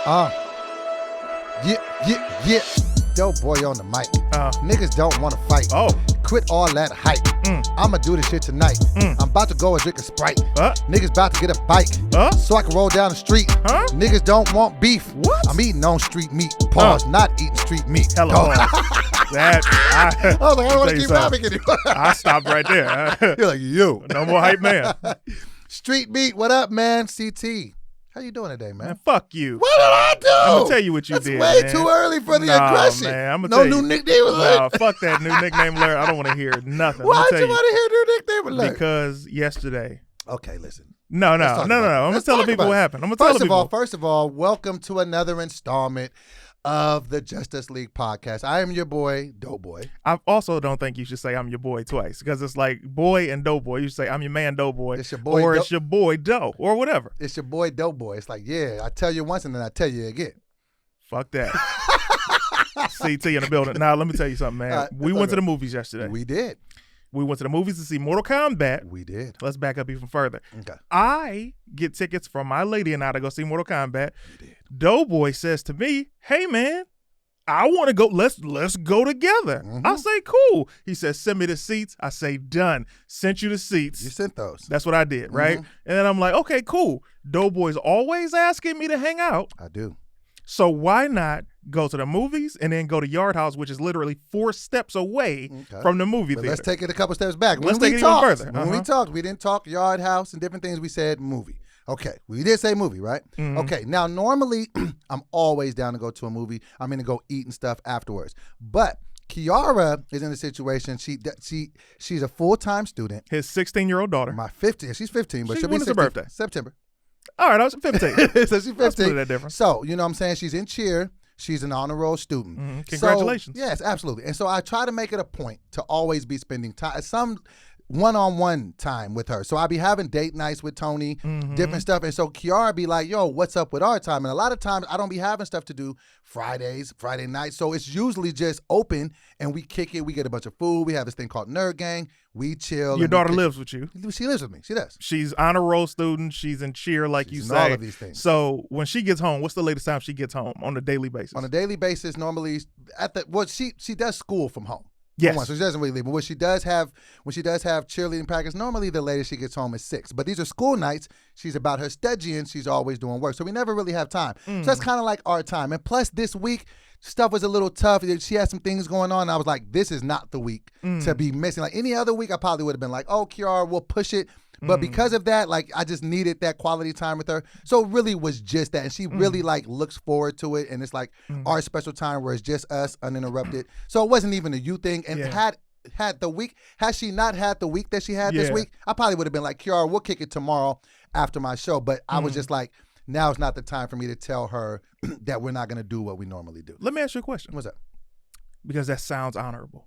Yeah. Dope boy on the mic. Niggas don't want to fight. Quit all that hype. I'ma do this shit tonight. I'm about to go and drink a Sprite. Niggas about to get a bike. So I can roll down the street. Niggas don't want beef. What? I'm eating on street meat. Pause, not eating street meat. Hello. I was like, I don't want to keep rapping anymore. I stopped right there. You're like, you. No more hype man. Street meat, what up, man? CT. How you doing today, man? Man, fuck you. What did I do? I'm gonna tell you what you did. That's way man. too early for the aggression. Man, I'm gonna no tell new you. nickname alert. No, fuck that new nickname alert. I don't want to hear nothing. Why'd you want to hear new nickname alert? Because yesterday. Okay, listen. No. I'm gonna tell the people what happened. I'm gonna tell the people. First of all, welcome to another installment of the Justice League podcast. I am your boy, Doughboy. I also don't think you should say I'm your boy twice because it's like boy and Doughboy. You say I'm your man Doughboy, it's your boy, or it's your boy Dough, or whatever. It's your boy Doughboy. It's like, yeah, I tell you once and then I tell you again. Fuck that. CT in the building. Now let me tell you something, man. We went to the movies yesterday. We did. We went to the movies to see Mortal Kombat. We did. Let's back up even further. Okay. I get tickets from my lady and I to go see Mortal Kombat. We did. Doughboy says to me, "Hey man, I want to go. Let's go together." I say, "Cool." He says, "Send me the seats." I say, "Done." Sent you the seats. You sent those. That's what I did, right? And then I'm like, "Okay, cool." Doughboy's always asking me to hang out. I do. So why not go to the movies and then go to Yard House, which is literally 4 steps away from the movie theater? Let's take it a couple steps back. Let's take it even further. When we talked, we didn't talk Yard House and different things. We said movie. Okay, we did say movie, right? Okay, now normally I'm always down to go to a movie. I'm going to go eat and stuff afterwards. But Kiara is in a situation. She's a full-time student. His 16-year-old daughter. My 15. She's 15, but she'll be when is her birthday? September. All right, I was 15. So she's 15. That's that different. So, you know what I'm saying? She's in cheer. She's an honor roll student. Congratulations. So, yes, absolutely. And so I try to make it a point to always be spending time, some one-on-one time with her. So I be having date nights with Tony, different stuff. And so Kiara be like, yo, what's up with our time? And a lot of times I don't be having stuff to do Friday nights. So it's usually just open and we kick it. We get a bunch of food. We have this thing called Nerd Gang. We chill. Your daughter lives with you. She lives with me. She does. She's honor roll student. She's in cheer, like you say. All of these things. So when she gets home, what's the latest time she gets home on a daily basis? On a daily basis, normally she does school from home. Yes. So she doesn't really leave. But when she does have cheerleading practice, normally the latest she gets home is 6. But these are school nights. She's about her studying. She's always doing work. So we never really have time. So that's kind of like our time. And plus this week, stuff was a little tough. She had some things going on. And I was like, this is not the week to be missing. Like any other week, I probably would have been like, oh, Kiara, we'll push it. But because of that, like I just needed that quality time with her. So it really was just that. And she really like looks forward to it. And it's like our special time where it's just us uninterrupted. So it wasn't even a you thing. And had she not had the week that she had this week, I probably would have been like, Kiara, we'll kick it tomorrow after my show. But I was just like, now is not the time for me to tell her that we're not going to do what we normally do. Let me ask you a question. What's up? Because that sounds honorable.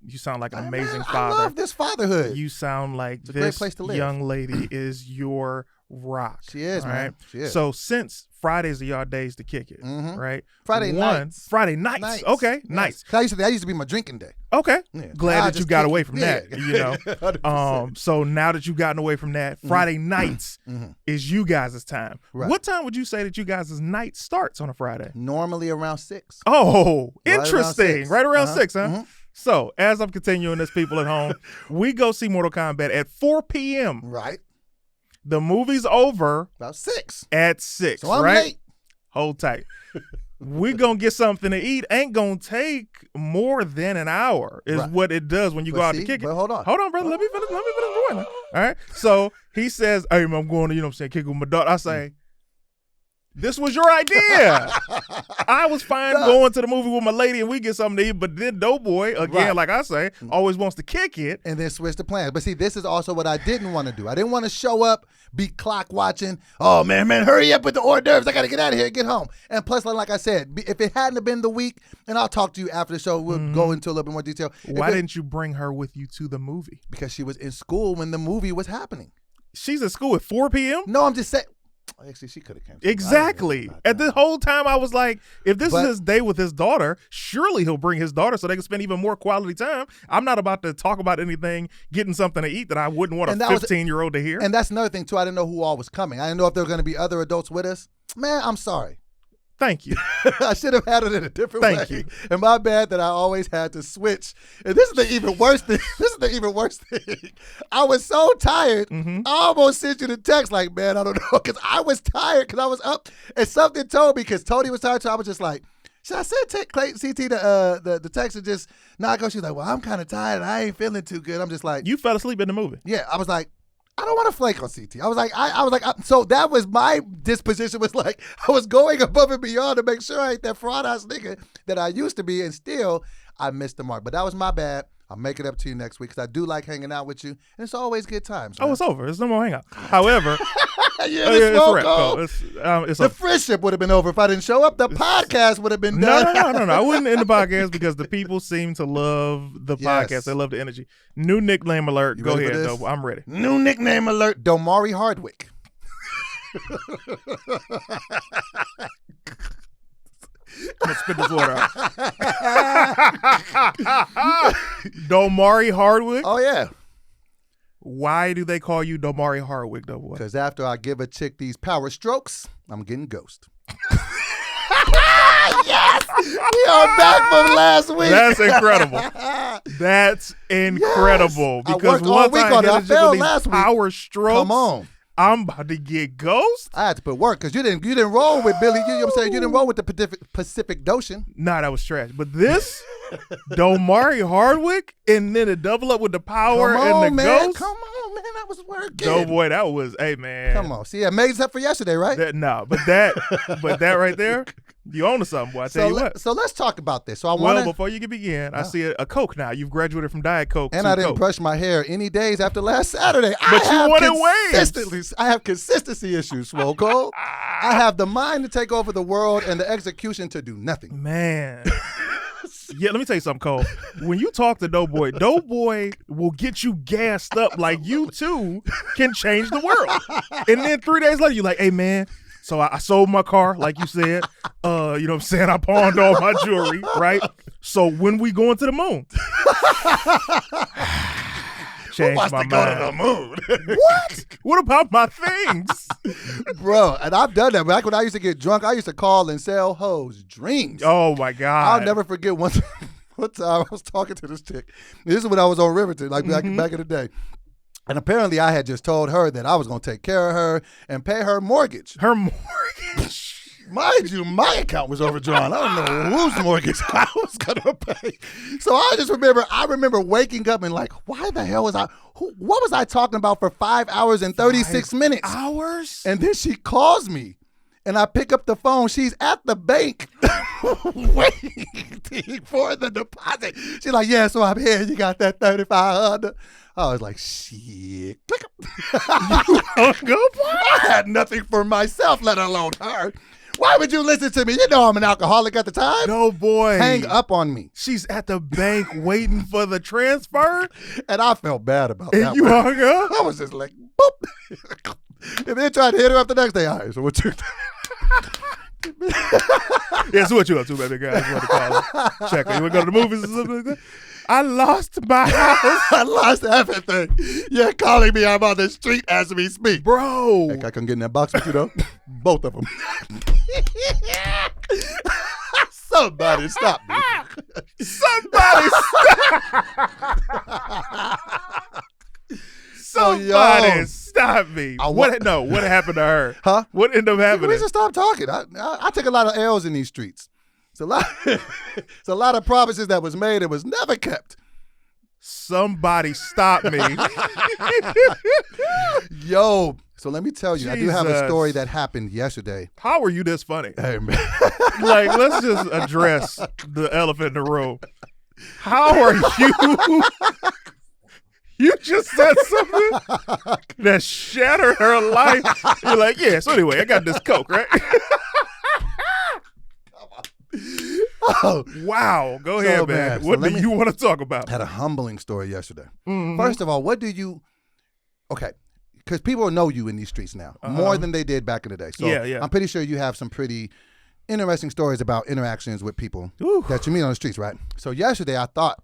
You sound like an amazing father. I love this fatherhood. You sound like it's a great place to live. Young lady is your rock. She is, man. She is. So since Fridays are your days to kick it, right? Friday nights. Okay, yes. nice. That used to be my drinking day. Okay. Yeah. Glad that you got away from that, you know. 100%. So now that you've gotten away from that, Friday nights is you guys' time. Right. What time would you say that you guys' night starts on a Friday? Normally around 6. Oh, Right interesting. Right around 6, huh? Mm-hmm. So as I'm continuing this, people at home, we go see Mortal Kombat at 4 p.m. Right. The movie's over About 6. at 6, So I'm right? late. Hold tight. We gonna get something to eat. Ain't gonna take more than an hour is what it does when you go out to kick it. But hold on, brother. Let me finish doing it. All right. So he says, "Hey, I'm going to, you know what I'm saying, kick it with my daughter." I say, "This was your idea." I was fine going to the movie with my lady and we get something to eat, but then Doughboy, again, like I say, always wants to kick it. And then switch the plans. But see, this is also what I didn't want to do. I didn't want to show up, be clock watching. Oh, man, hurry up with the hors d'oeuvres. I got to get out of here and get home. And plus, like I said, if it hadn't have been the week, and I'll talk to you after the show, we'll go into a little bit more detail. Why didn't you bring her with you to the movie? Because she was in school when the movie was happening. She's at school at 4 p.m.? No, I'm just saying. Actually, she could have come. Exactly. At the whole time, I was like, if this is his day with his daughter, surely he'll bring his daughter so they can spend even more quality time. I'm not about to talk about anything, getting something to eat that I wouldn't want a 15-year-old to hear. And that's another thing, too. I didn't know who all was coming. I didn't know if there were going to be other adults with us. Man, I'm sorry. Thank you. I should have had it in a different Thank way. you. And my bad that I always had to switch. And this is the even worse thing. I was so tired. I almost sent you the text like, man, I don't know. Because I was tired because I was up. And something told me because Tony was tired. So I was just like, should I send Clayton CT the text and just not go? She's like, well, I'm kind of tired. I ain't feeling too good. I'm just like. You fell asleep in the movie. Yeah, I was like, I don't want to flake on CT. I was like, so that was my disposition, was like, I was going above and beyond to make sure I ain't that fraud ass nigga that I used to be, and still I missed the mark. But that was my bad. I'll make it up to you next week because I do like hanging out with you, and it's always good times. Man. Oh, it's over. There's no more hangout. However, it's a wrap. It's the friendship would have been over if I didn't show up. The podcast would have been done. No. I wouldn't end the podcast because the people seem to love the podcast. They love the energy. New nickname alert. Go ahead, though. I'm ready. New nickname alert. Domari Hardwick. I'm gonna spit this water out. Domari Hardwick? Oh, yeah. Why do they call you Domari Hardwick, though, boy? Because after I give a chick these power strokes, I'm getting ghost. Yes! We are back from last week. That's incredible. That's incredible. Yes. Because once I hit a chick with these power strokes, come on. I'm about to get ghost. I had to put work because you didn't roll with Billy. You know what I'm saying? You didn't roll with the Pacific Ocean. Nah, that was trash. But this, Domari Hardwick, and then to double up with the power and the ghost. Come on, man. That was working. Oh boy, that was, hey man. Come on. See, I made it up for yesterday, right? But that right there, you own to something, boy. I tell you what. So let's talk about this. So before you can begin, I see a Coke now. You've graduated from Diet Coke and to I didn't Coke. brush my hair any days after last Saturday. But you wanted waves. I have consistency issues, Swole Cole. I have the mind to take over the world and the execution to do nothing. Man. Yeah, let me tell you something, Cole. When you talk to Doughboy will get you gassed up like you too can change the world. And then 3 days later, you're like, hey man, so I sold my car, like you said. You know what I'm saying? I pawned all my jewelry, right? So when we going to the moon? Changed my mind. Go to the moon? What? What about my things? Bro, and I've done that. Back when I used to get drunk, I used to call and sell hoes dreams. Oh, my God. I'll never forget one time I was talking to this chick. This is when I was on Riverton, like back in the day. And apparently I had just told her that I was going to take care of her and pay her mortgage. Her mortgage? Mind you, my account was overdrawn. I don't know whose mortgage I was going to pay. So I remember waking up and like, why the hell was what was I talking about for 5 hours and 36 minutes? Hours? And then she calls me and I pick up the phone. She's at the bank waiting for the deposit. She's like, yeah, so I'm here. You got that $3,500. I was like, shit. I had nothing for myself, let alone her. Why would you listen to me? You know I'm an alcoholic at the time. No, boy. Hang up on me. She's at the bank waiting for the transfer. And I felt bad about that. And you hung up? I was just like, boop. And then tried to hit her up the next day. All right, so what you Yeah, so what you up to, baby guy? You want to call her? Check it. You want to go to the movies or something like that? I lost my house. I lost everything. You're calling me. I'm on the street as we speak. Bro. Heck, I can get in that box with you, though. Both of them. Somebody stop me. Somebody stop me. What happened to her? Huh? What ended up happening? We just stop talking. I take a lot of L's in these streets. It's a lot of promises that was made and was never kept. Somebody stop me. Yo, so let me tell you, Jesus. I do have a story that happened yesterday. How are you this funny? Hey, man. Like, let's just address the elephant in the room. How are you? You just said something that shattered her life. You're like, yeah, so anyway, I got this Coke, right? Oh, wow. Go ahead, man. What do you want to talk about? I had a humbling story yesterday. Mm-hmm. First of all, okay, because people know you in these streets now more than they did back in the day. So yeah. I'm pretty sure you have some pretty interesting stories about interactions with people that you meet on the streets, right? So yesterday I thought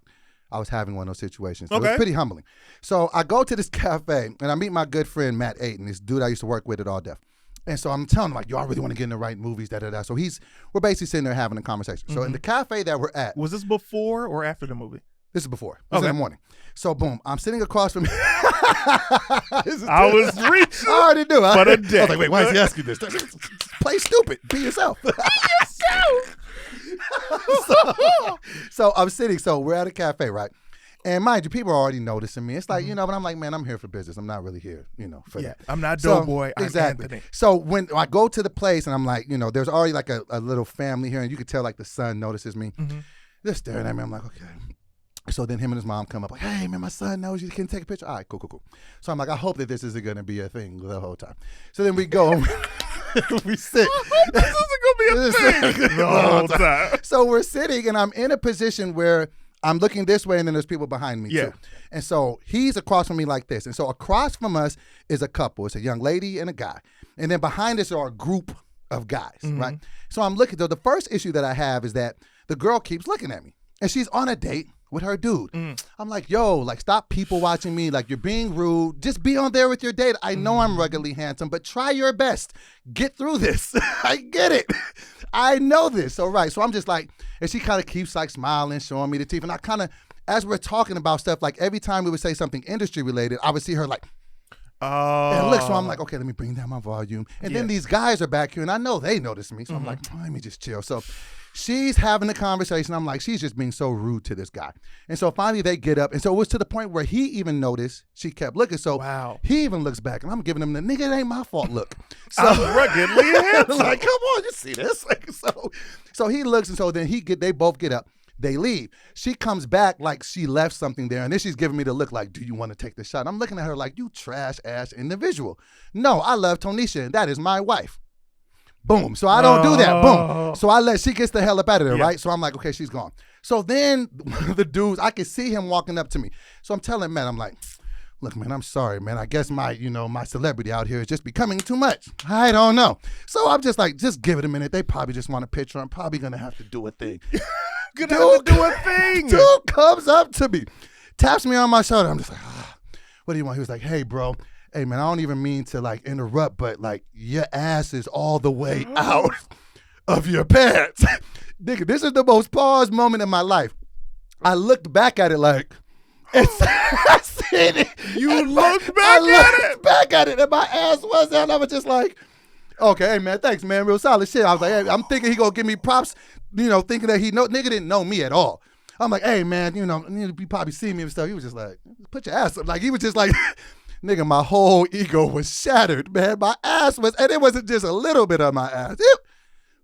I was having one of those situations. So It was pretty humbling. So I go to this cafe and I meet my good friend Matt Ayton, this dude I used to work with at All Def. And so I'm telling him, like, yo, I really want to get in the right movies, da-da-da. So we're basically sitting there having a conversation. So in the cafe that we're at. Was this before or after the movie? This is before. This is in the morning. So, boom, I'm sitting across from I was reaching. I already knew. For the day. I was like, wait, why is he asking this? Play stupid. Be yourself. Be yourself. so I'm sitting. So we're at a cafe, right? And mind you, people are already noticing me. It's like, but I'm like, man, I'm here for business. I'm not really here, for that. I'm not Doughboy. I'm exactly. Anthony. So when I go to the place and I'm like, there's already like a little family here, and you can tell like the son notices me. They're staring at me. I'm like, okay. So then him and his mom come up like, hey, man, my son knows you. Can take a picture? All right, cool. So I'm like, I hope that this isn't going to be a thing the whole time. So then we go. We sit. This isn't going to be a thing the whole time. So we're sitting, and I'm in a position where I'm looking this way, and then there's people behind me, too. And so he's across from me like this. And so across from us is a couple. It's a young lady and a guy. And then behind us are a group of guys, right? So I'm looking. So the first issue that I have is that the girl keeps looking at me. And she's on a date with her dude. I'm like, yo, like, stop people watching me. Like, you're being rude. Just be on there with your date. I know I'm ruggedly handsome, but try your best. Get through this. I get it. I know this. So, right. So I'm just like, and she kind of keeps like smiling, showing me the teeth. And I kind of, as we're talking about stuff, like every time we would say something industry related, I would see her like, and look, so I'm like, okay, let me bring down my volume. And then these guys are back here, and I know they notice me. So I'm like, let me just chill. So she's having a conversation. I'm like, she's just being so rude to this guy. And so finally they get up. And so it was to the point where he even noticed she kept looking. So he even looks back, and I'm giving him the nigga, it ain't my fault look. So I'm ruggedly handsome. Like, come on, you see this? Like, so he looks, and so then they both get up. They leave. She comes back like she left something there, and then she's giving me the look like, do you want to take the shot? And I'm looking at her like, you trash-ass individual. No, I love Tonisha, and that is my wife. Boom. So I don't do that. Boom. So she gets the hell up out of there, right? So I'm like, okay, she's gone. So then one of the dudes, I could see him walking up to me. So I'm telling man, I'm like, look, man, I'm sorry, man. I guess my celebrity out here is just becoming too much. I don't know. So I'm just like, just give it a minute. They probably just want a picture. I'm probably going to have to do a thing. Have to do a thing. Dude comes up to me, taps me on my shoulder. I'm just like, what do you want? He was like, hey, bro. Hey, man, I don't even mean to, like, interrupt, but, like, your ass is all the way out of your pants. Nigga, this is the most paused moment in my life. I looked back at it like, I seen it. You looked back at it, and my ass was there, and I was just like, okay, hey, man, thanks, man, real solid shit. I was like, hey, I'm thinking he gonna give me props, thinking that nigga didn't know me at all. I'm like, hey, man, you probably see me and stuff. He was just like, put your ass up. Like, he was just like, nigga, my whole ego was shattered, man. My ass was, and it wasn't just a little bit of my ass. It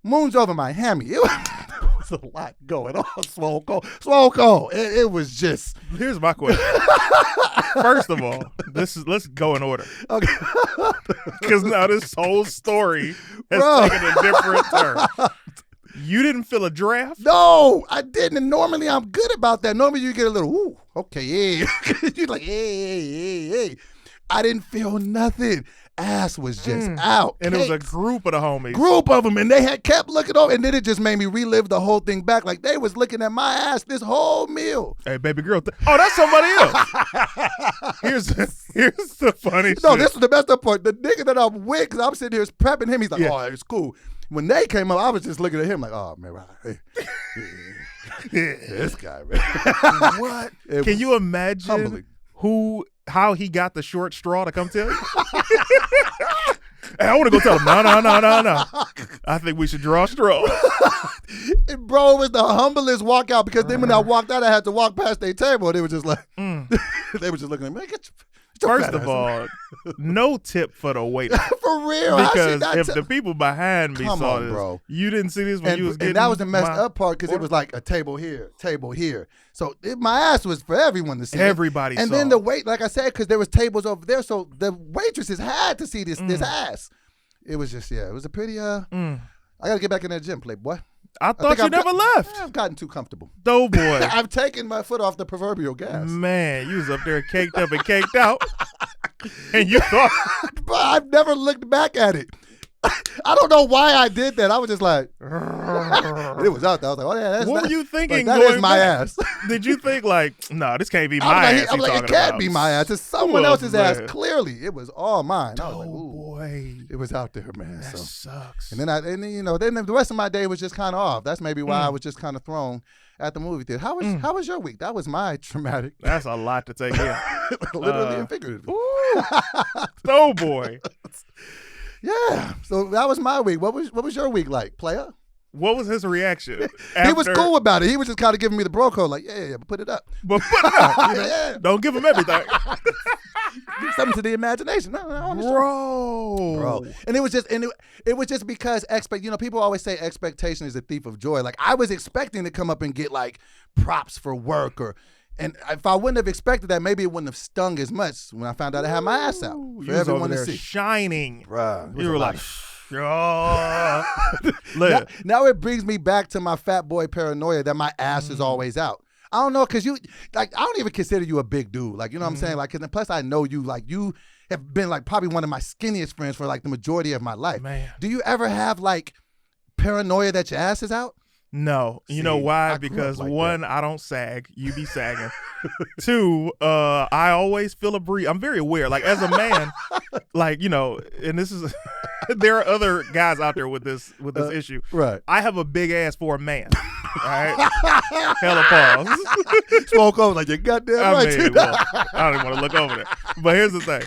moons over my hammy. It was a lot going on. Swole cold. It was just. Here's my question. First of all, let's go in order. Okay. Because now this whole story has taken a different turn. You didn't feel a draft? No, I didn't. And normally I'm good about that. Normally you get a little, ooh, okay, yeah. You're like, hey. I didn't feel nothing. Ass was just out. And it was a group of the homies. Group of them. And they had kept looking over. And then it just made me relive the whole thing back. Like they was looking at my ass this whole meal. Hey, baby girl. That's somebody else. Here's the funny shit. No, this was the best part. The nigga that I'm with, because I'm sitting here prepping him, he's like, oh, it's cool. When they came up, I was just looking at him like, oh, man, this guy, man. What? Can you imagine humbling. How he got the short straw to come tell you? Hey, I want to go tell him, no. I think we should draw straws. Bro, it was the humblest walkout because then when I walked out, I had to walk past their table. And they were just like, they were just looking at me, get your First of all, no tip for the waiter. For real. Because if the people behind me saw this, bro. You didn't see this when you was getting. And that was the messed up part because it was like a table here. So my ass was for everyone to see. Everybody saw. And then the wait, like I said, because there was tables over there, so the waitresses had to see this ass. It was just, it was a pretty, I got to get back in that gym, playboy. I thought you never left. I've gotten too comfortable. Doughboy. I've taken my foot off the proverbial gas. Man, you was up there caked up and caked out. And you thought. But I've never looked back at it. I don't know why I did that. I was just like, it was out there. I was like, oh yeah, that's what were you thinking? Like, that is my ass. Did you think like, no, this can't be my ass? I'm like, it can't be my ass. It's someone else's ass. Clearly, it was all mine. I was like, ooh, boy, it was out there, man. That sucks. And then then the rest of my day was just kind of off. That's maybe why I was just kind of thrown at the movie theater. How was your week? That was my traumatic. That's a lot to take in. Literally and figuratively. Oh boy. Yeah. So that was my week. What was your week like, player? What was his reaction? He was cool about it. He was just kind of giving me the bro code, like, yeah, but put it up. But put it up. Yeah. Don't give him everything. Give something to the imagination. No, bro. And it was just because people always say expectation is a thief of joy. Like, I was expecting to come up and get like props for work and if I wouldn't have expected that, maybe it wouldn't have stung as much when I found out I had my ass out for everyone to see. Shining. Bruh, you were like, now it brings me back to my fat boy paranoia that my ass is always out. I don't know, because I don't even consider you a big dude. Like, you know what I'm saying? Like, and plus I know you, like, you have been like probably one of my skinniest friends for like the majority of my life. Man. Do you ever have like paranoia that your ass is out? No. You know why? Because like one, I don't sag. You be sagging. Two, I always feel a breeze. I'm very aware. Like, as a man, like, and this is there are other guys out there with this issue. Right. I have a big ass for a man. All right. Hella pause. Smoke over like you goddamn right. Well, I don't even want to look over there. But here's the thing.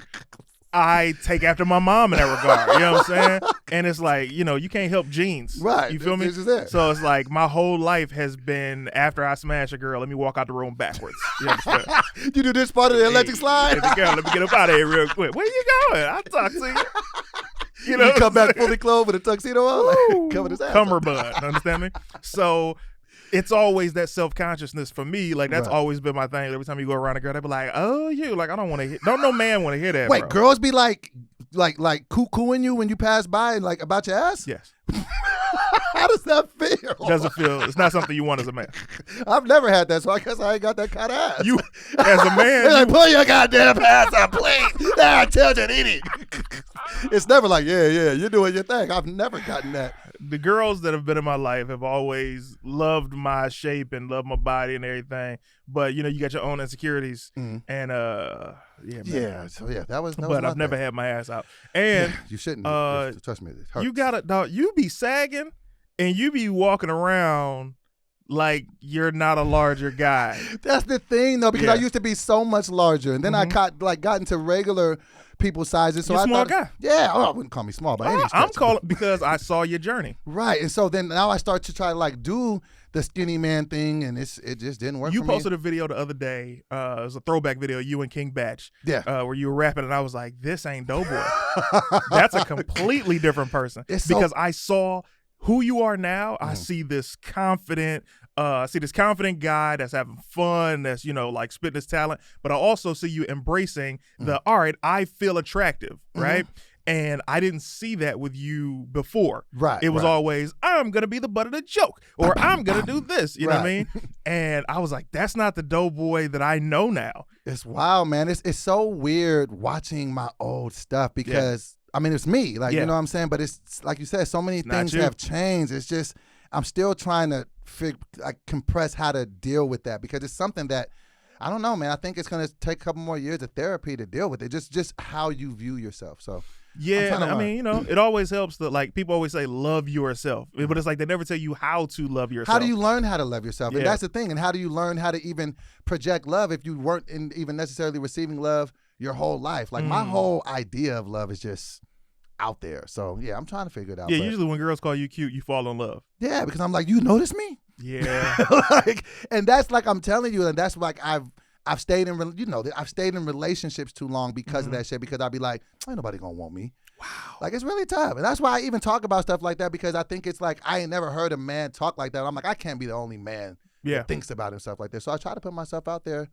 I take after my mom in that regard. You know what I'm saying? And it's like, you can't help genes. Right. You feel me? So it's like my whole life has been, after I smash a girl, let me walk out the room backwards. You understand? You do this part of the electric slide? Girl, let me get up out of here real quick. Where you going? I'll talk to you. You come back fully clothed with a tuxedo on, like, covered his ass. Cummerbund. Understand me? So it's always that self-consciousness for me. Like, that's always been my thing. Every time you go around a girl, they be like, oh, you. Like, I don't want to hear. Don't no man want to hear that, Wait, bro. girls be like coo-cooing you when you pass by and like about your ass? Yes. How does that feel? Doesn't feel. It's not something you want as a man. I've never had that, so I guess I ain't got that kind of ass. You, as a man. They're like, pull your goddamn ass up, please. There, children, eat it. It's never like, yeah, you're doing your thing. I've never gotten that. The girls that have been in my life have always loved my shape and loved my body and everything. But, you got your own insecurities. And, yeah, man. Yeah, so yeah, that was But I've never had my ass out. And you shouldn't. Trust me, it hurts. You gotta, dog, you be sagging and you be walking around like you're not a larger guy. That's the thing, though, because I used to be so much larger. And then I got into regular people's sizes. So You're I small thought, guy. Yeah, I wouldn't call me small by any stretch. I'm calling because I saw your journey. Right, and so then now I start to try to like do the skinny man thing, and it just didn't work. You for posted me. a video the other day. It was a throwback video, you and King Batch. Yeah, where you were rapping, and I was like, "This ain't Doughboy." That's a completely different person. Because I saw who you are now. I see this confident. Guy that's having fun, that's, like spitting his talent, but I also see you embracing all right, I feel attractive, right? And I didn't see that with you before. Right. It was always, I'm going to be the butt of the joke, or I'm going to do this, you know what I mean? And I was like, that's not the Doughboy that I know now. It's wild, man. It's so weird watching my old stuff because, I mean, it's me, like, you know what I'm saying? But it's, like you said, so many things have changed. It's just, I'm still trying to compress how to deal with that because it's something that, I don't know, man. I think it's going to take a couple more years of therapy to deal with it. Just how you view yourself. So yeah, I mean, it always helps that, like, people always say love yourself, but it's like they never tell you how to love yourself. How do you learn how to love yourself? And that's the thing. And how do you learn how to even project love if you weren't even necessarily receiving love your whole life? Like my whole idea of love is just out there. So yeah, I'm trying to figure it out. Yeah, usually when girls call you cute, you fall in love. Yeah, because I'm like, you notice me? Yeah. And that's like, I'm telling you, and that's like I've stayed in I've stayed in relationships too long because of that shit, because I'll be like, ain't nobody gonna want me. Wow. Like, it's really tough. And that's why I even talk about stuff like that, because I think it's like, I ain't never heard a man talk like that. I'm like, I can't be the only man that thinks about himself like this. So I try to put myself out there,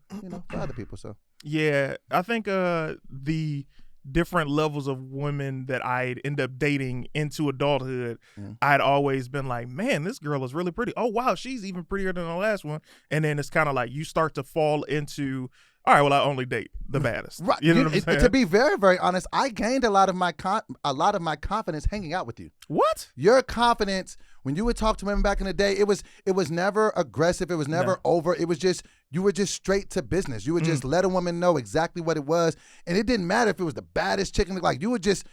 for other people. So yeah, I think the different levels of women that I'd end up dating into adulthood, I'd always been like, man, this girl is really pretty. Oh, wow, she's even prettier than the last one. And then it's kind of like you start to fall into all right, well, I only date the baddest. Right. You know what I'm saying? To be very, very honest, I gained a lot of my confidence hanging out with you. What? Your confidence when you would talk to women back in the day, it was never aggressive. It was never over. It was just you were just straight to business. You would just let a woman know exactly what it was, and it didn't matter if it was the baddest chicken. Like you would just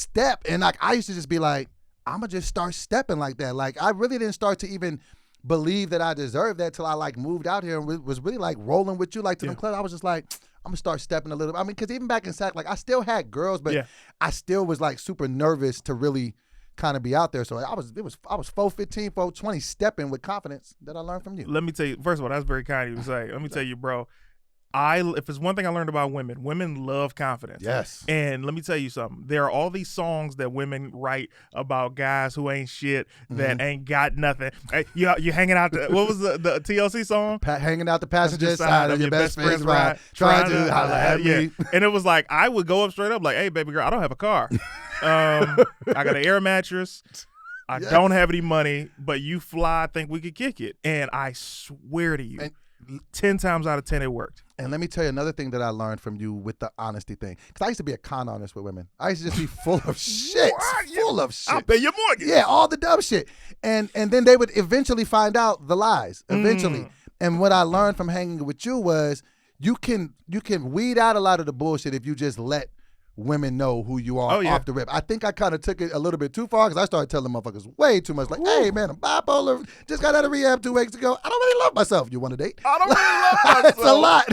step, and like I used to just be like, I'm gonna just start stepping like that. Like I really didn't start to even believe that I deserved that till I like moved out here and was really like rolling with you like to the club. I was just like, I'm gonna start stepping a little. I mean, because even back in SAC, like I still had girls, but I still was like super nervous to really kind of be out there. So I was 4'15", 4'20", stepping with confidence that I learned from you. Let me tell you, first of all, that's very kind of you to say. Let me tell you, bro. If it's one thing I learned about women love confidence. Yes. And let me tell you something. There are all these songs that women write about guys who ain't shit, that ain't got nothing. Hey, you hanging out. What was the TLC song? Hanging out the passenger side of your best friend's ride, trying to holler at me. And it was like, I would go up straight up like, hey, baby girl, I don't have a car. I got an air mattress. I don't have any money, but you fly, I think we could kick it. And I swear to you, 10 times out of 10 it worked. And let me tell you another thing that I learned from you with the honesty thing. Because I used to be a con artist with women. I used to just be full of shit. Full of shit. I'll pay your mortgage. Yeah, all the dumb shit. And then they would eventually find out the lies. Eventually. And what I learned from hanging with you was you can weed out a lot of the bullshit if you just let women know who you are off the rip. I think I kind of took it a little bit too far because I started telling motherfuckers way too much. Like, hey, man, I'm bipolar. Just got out of rehab 2 weeks ago. I don't really love myself. You want to date? I don't really love myself. It's a lot.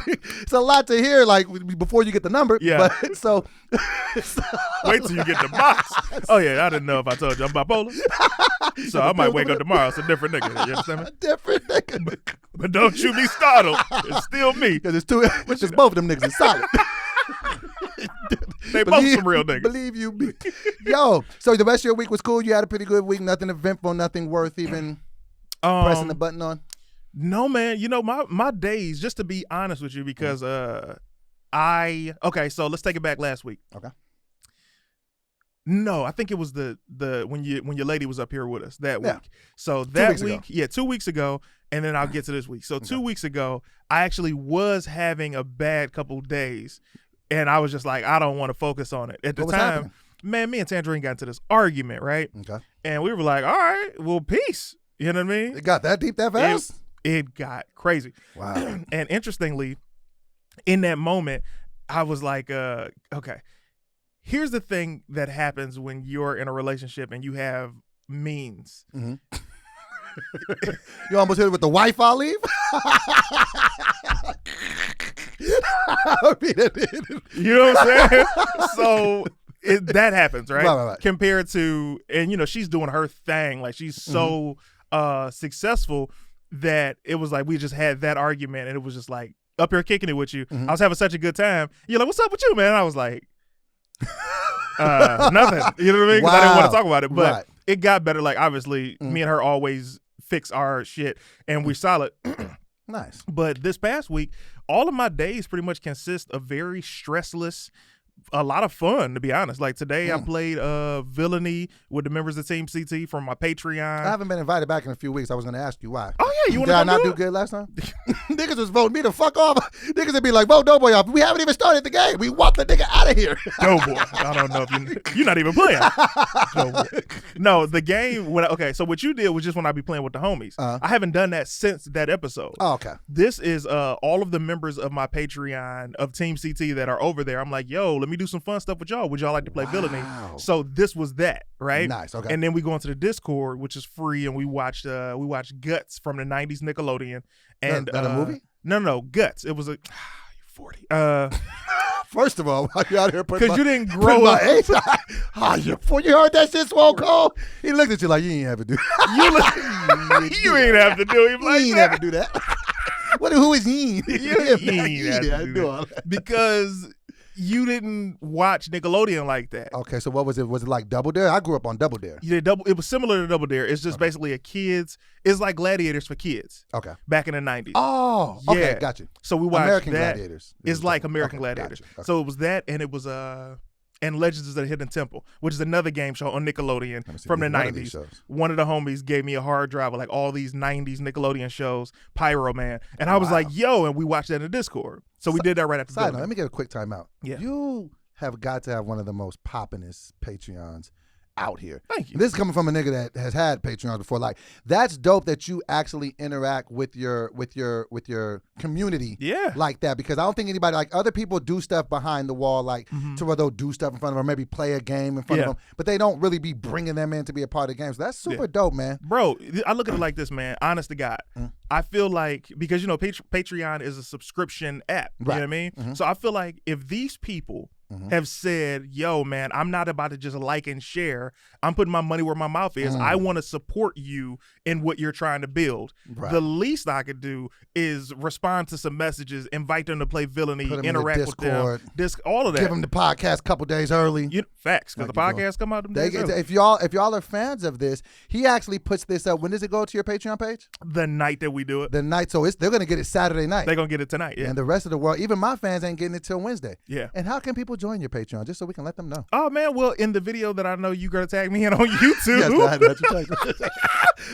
It's a lot to hear, like, before you get the number. Yeah. But, so wait till you get the box. Oh, yeah, I didn't know if I told you I'm bipolar. So I might wake up tomorrow. It's a different nigga. You understand me? Different nigga. But don't you be startled. It's still me. Because it's both of them niggas is solid. They both some real niggas. Believe you me. Yo, so the rest of your week was cool? You had a pretty good week? Nothing eventful, nothing worth even pressing the button on? No, man. You know, my days, just to be honest with you, because okay, so let's take it back last week. Okay. No, I think it was the when your lady was up here with us that week. So that week, 2 weeks ago, and then I'll get to this week. So 2 weeks ago, I actually was having a bad couple days, and I was just like, I don't want to focus on it. At the time, happening? Man, me and Tangerine got into this argument, right? Okay. And we were like, all right, well, peace. You know what I mean? It got that deep that fast? It got crazy. Wow. And interestingly, in that moment, I was like, okay. Here's the thing that happens when you're in a relationship and you have means. Mm-hmm. You almost hit it with the Wi-Fi leave? You know what I'm saying? So that happens, right? Right. Compared to, and you know, she's doing her thing. Like she's so successful that it was like we just had that argument and it was just like up here kicking it with you. I was having such a good time. You're like, what's up with you, man? And I was like, nothing. You know what I mean? Because I didn't want to talk about it, but it got better. Like obviously, me and her always fix our shit, and we're solid. Nice. But this past week, all of my days pretty much consist of very stressless, a lot of fun, to be honest. Like today, I played Villainy with the members of Team CT from my Patreon. I haven't been invited back in a few weeks. I was going to ask you why. Oh yeah, you want to? Did I not do good last time? Niggas was voting me the fuck off. Niggas would be like, vote Doughboy off. We haven't even started the game. We want the nigga out of here. Doughboy. I don't know if you're not even playing. Doughboy. No, the game. Okay, so what you did was just when I be playing with the homies. I haven't done that since that episode. Oh, okay. This is all of the members of my Patreon of Team CT that are over there. I'm like, yo, let me do some fun stuff with y'all. Would y'all like to play Villainy? So this was that, right? Nice. Okay. And then we go into the Discord, which is free, and we watched Guts from the '90s Nickelodeon. And that a movie? No, Guts. It was a. You're 40. First of all, why you out here because you didn't grow up. You heard that shit swole cold? He looked at you like you ain't have to do that. You ain't have to do it. You ain't have to do that. Who is he? You ain't have to do that. Because you didn't watch Nickelodeon like that. Okay, so what was it? Was it like Double Dare? I grew up on Double Dare. Yeah, it was similar to Double Dare. It's just basically it's like Gladiators for kids. Okay. Back in the 90s. Oh, okay, got you. So we watched American that. Gladiators. It's like American Gladiators. Gotcha. Okay. So it was that, and it was and Legends of the Hidden Temple, which is another game show on Nickelodeon from the 90s. One of the homies gave me a hard drive with like all these 90s Nickelodeon shows, Pyro Man. And I was like, yo, and we watched that in the Discord. So we did that right after the let me get a quick timeout. Yeah. You have got to have one of the most poppinest Patreons out here. Thank you. This is coming from a nigga that has had Patreons before. Like, that's dope that you actually interact with your community like that, because I don't think anybody, like, other people do stuff behind the wall, like to where they'll do stuff in front of them, or maybe play a game in front of them, but they don't really be bringing them in to be a part of the game. So that's super dope, man. Bro, I look at it like this, man. Honest to God. I feel like, because, you know, Patreon is a subscription app. You know what I mean? So I feel like if these people have said, yo, man, I'm not about to just like and share. I'm putting my money where my mouth is. I want to support you in what you're trying to build. The least I could do is respond to some messages, invite them to play Villainy, interact with them, all of that. Give them the podcast a couple days early. Facts, because the podcast come out them days early. If y'all are fans of this, he actually puts this up. When does it go to your Patreon page? The night that we do it. The night. So they're going to get it Saturday night. They're going to get it tonight, yeah. And the rest of the world, even my fans, ain't getting it till Wednesday. Yeah. And how can people join your Patreon, just so we can let them know? Oh, man, well, in the video that I know you're going to tag me in on YouTube. Yes, I know what you're talking.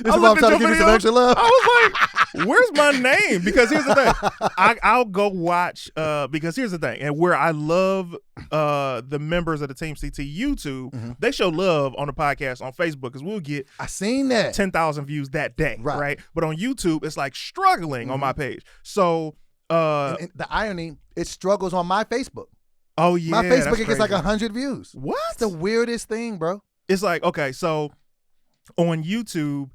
This is why I'm trying to give you some extra love. I was like, where's my name? Because here's the thing. I'll go watch, because here's the thing, and where I love the members of the Team CT YouTube, they show love on the podcast on Facebook, because we'll get I seen that 10,000 views that day, right? But on YouTube, it's like struggling on my page. So and the irony, it struggles on my Facebook. Oh, yeah. My Facebook, it gets like 100 views. What? It's the weirdest thing, bro. It's like, okay, so on YouTube,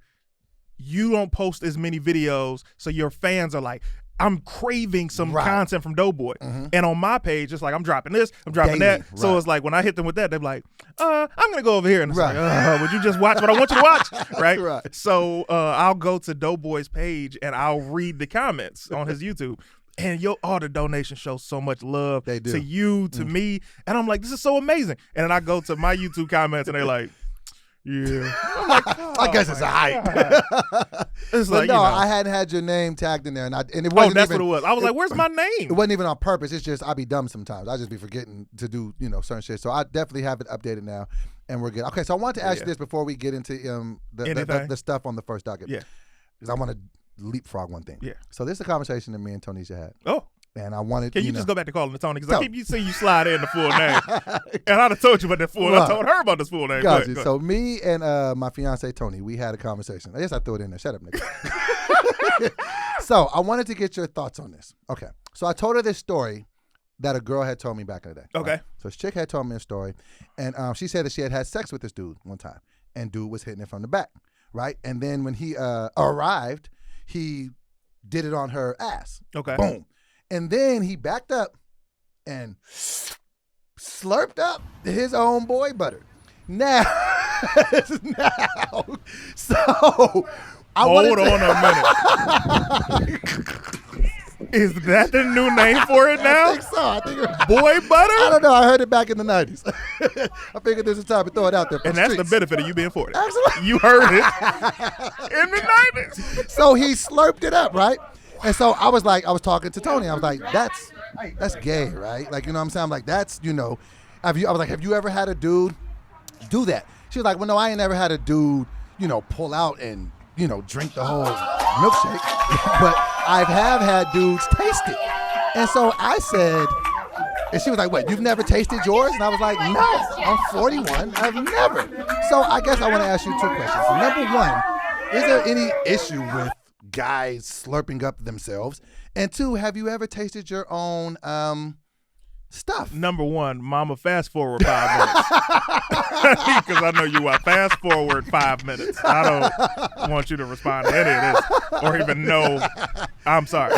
you don't post as many videos, so your fans are like, I'm craving some content from Doughboy. And on my page, it's like, I'm dropping this, I'm dropping that. So it's like, when I hit them with that, they're like, I'm going to go over here. And it's like, would you just watch what I want you to watch? Right? So I'll go to Doughboy's page, and I'll read the comments on his YouTube. And all the donations show so much love to you, to me. And I'm like, this is so amazing. And then I go to my YouTube comments, and they're like, yeah. I'm like, I guess it's a hype. It's like, no, I hadn't had your name tagged in there, and it wasn't. That's what it was. I was like, "Where's my name?" It wasn't even on purpose. It's just I be dumb sometimes. I just be forgetting to do certain shit. So I definitely have it updated now, and we're good. Okay, so I wanted to ask you this before we get into the stuff on the first docket. Yeah, because I want to leapfrog one thing. Yeah. So this is a conversation that me and Tonisha had. Oh. And I wanted. Can you just go back to calling it Tony? Because I keep seeing you slide in the full name, and I'd have told you about that full name. I told her about this full name. Got you. So me and my fiance Tony, we had a conversation. I guess I threw it in there. Shut up, nigga. So I wanted to get your thoughts on this. Okay. So I told her this story that a girl had told me back in the day. Okay. Right? So this chick had told me a story, and she said that she had sex with this dude one time, and dude was hitting it from the back, right? And then when he arrived, he did it on her ass. Okay. Boom. And then he backed up and slurped up his own boy butter. Now, so hold on a minute. Is that the new name for it now? I think so. I think boy butter? I don't know. I heard it back in the 90s. I figured this was time to throw it out there. And that's the benefit of you being 40. Absolutely. You heard it in the 90s. So he slurped it up, right? And so I was talking to Tony. I was like, that's gay, right? Like, you know what I'm saying? I'm like, that's, I was like, have you ever had a dude do that? She was like, well, no, I ain't never had a dude, pull out and, drink the whole milkshake. But I have had dudes taste it. And so I said, and she was like, what, you've never tasted yours? And I was like, no, I'm 41. I've never. So I guess I want to ask you two questions. So number one, is there any issue with guys slurping up themselves? And two, have you ever tasted your own stuff? Number one, mama, fast forward 5 minutes. Because I know you are. Fast forward 5 minutes. I don't want you to respond to any of this or even know. I'm sorry.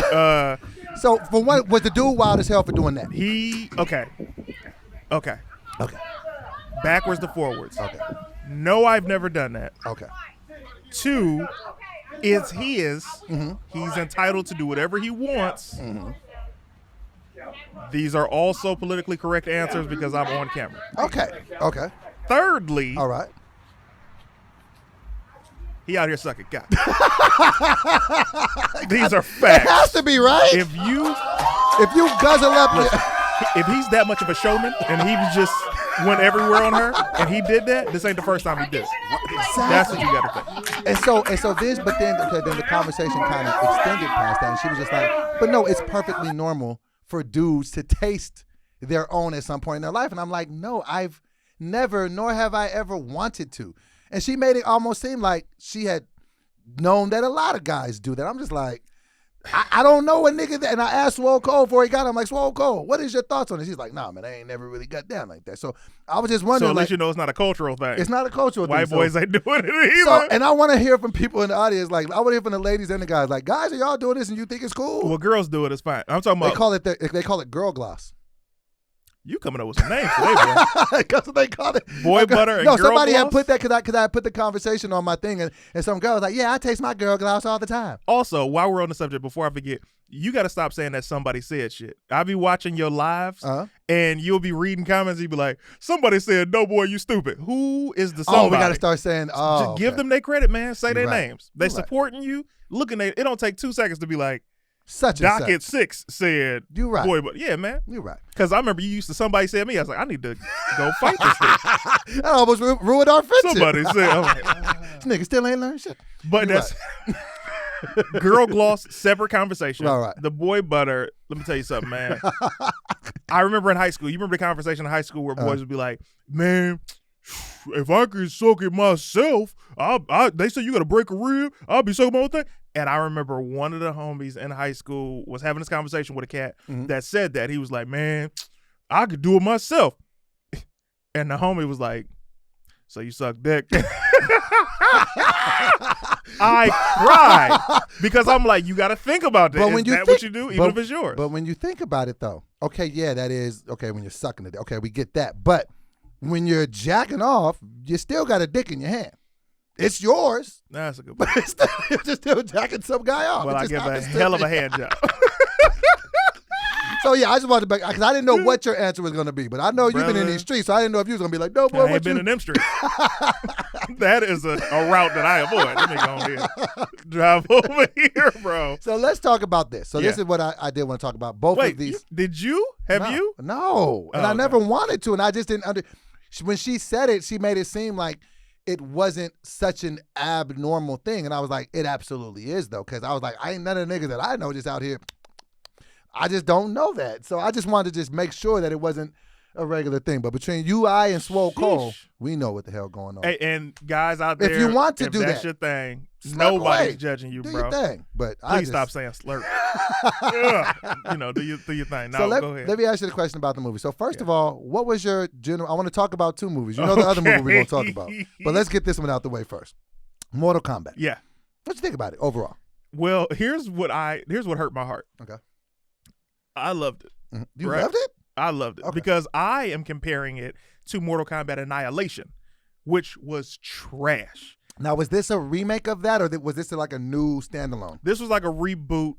So for what, was the dude wild as hell for doing that? Okay. Backwards to forwards. Okay. No, I've never done that. Okay. Two, it's his. Mm-hmm. He's entitled to do whatever he wants. Mm-hmm. These are also politically correct answers because I'm on camera. Okay. Thirdly, all right, he out here sucking cock. These are facts. It has to be, right? If you guzzle up, listen, if he's that much of a showman and he was just went everywhere on her, and he did that, this ain't the first time he did it. Exactly. That's what you got to think. And so this, but then the conversation kind of extended past that, and she was just like, but no, it's perfectly normal for dudes to taste their own at some point in their life. And I'm like, no, I've never, nor have I ever wanted to. And she made it almost seem like she had known that a lot of guys do that. I'm just like, I don't know a nigga that, and I asked Swole Cole before he got it. I'm like, Swole Cole, what is your thoughts on it? She's like, nah, man, I ain't never really got down like that. So I was just wondering. So at least like, you know it's not a cultural thing. It's not a cultural White thing. boys ain't doing it either. So, and I want to hear from people in the audience. Like, I want to hear from the ladies and the guys. Like, guys, are y'all doing this and you think it's cool? Well, girls do it. It's fine. I'm talking about. They call it girl gloss. You coming up with some names today, boy. Because they call it boy butter and no, girl somebody gloss? had put that because I put the conversation on my thing, and some girl was like, yeah, I taste my girl gloss all the time. Also, while we're on the subject, before I forget, you got to stop saying that somebody said shit. I'll be watching your lives, and you'll be reading comments, and you'll be like, somebody said, no, boy, you stupid. Who is the somebody? Oh, we got to start saying, Just give them their credit, man. Say their right. names. They You're supporting you. Looking at it don't take 2 seconds to be like, such and Docket such. 6 said, You right. boy, but yeah, man. You're right. Because I remember somebody said me, I was like, I need to go fight this thing. That almost ruined our friendship. Somebody said, I'm like, This nigga still ain't learned shit. but You're that's girl gloss, separate conversation. All right. The boy butter, let me tell you something, man. I remember in high school, you remember the conversation in high school where boys would be like, man, if I could suck it myself, they say you got to break a rib, I'll be sucking my own thing. And I remember one of the homies in high school was having this conversation with a cat that said that. He was like, man, I could do it myself. And the homie was like, so you suck dick? I cried because I'm like, you got to think about that. Is that what you do, even if it's yours? But when you think about it, though, okay, yeah, that is, okay, when you're sucking it, okay, we get that. But when you're jacking off, you still got a dick in your hand. It's yours. That's a good But point. you're still jacking some guy off. Well, I give a hell of a hand job. So, yeah, I just wanted to, because I didn't know what your answer was going to be. But I know you've been in these streets, so I didn't know if you was going to be like, no, boy, I what ain't been in them streets. That is a route that I avoid. Let me go on here. Drive over here, bro. So let's talk about this. So this is what I did want to talk about. Both of these. Did you? Have you? No. And I never wanted to, and I just didn't when she said it, she made it seem like it wasn't such an abnormal thing. And I was like, it absolutely is, though, because I was like, I ain't none of the niggas that I know just out here. I just don't know that. So I just wanted to just make sure that it wasn't a regular thing. But between you, I, and Swole Cole, we know what the hell going on. Hey, and guys out there, if you want to if do that's that, your thing, slurp nobody's away. judging you, do bro. your thing. But Please stop saying slurp. Do your thing. Now, so go ahead. let me ask you the question about the movie. So first of all, what was your general? I want to talk about 2 movies. You know the other movie we're going to talk about. But let's get this one out the way first. Mortal Kombat. Yeah. What you think about it overall? Well, here's what hurt my heart. Okay. I loved it. You loved it? I loved it because I am comparing it to Mortal Kombat Annihilation, which was trash. Now, was this a remake of that, or was this like a new standalone? This was like a reboot,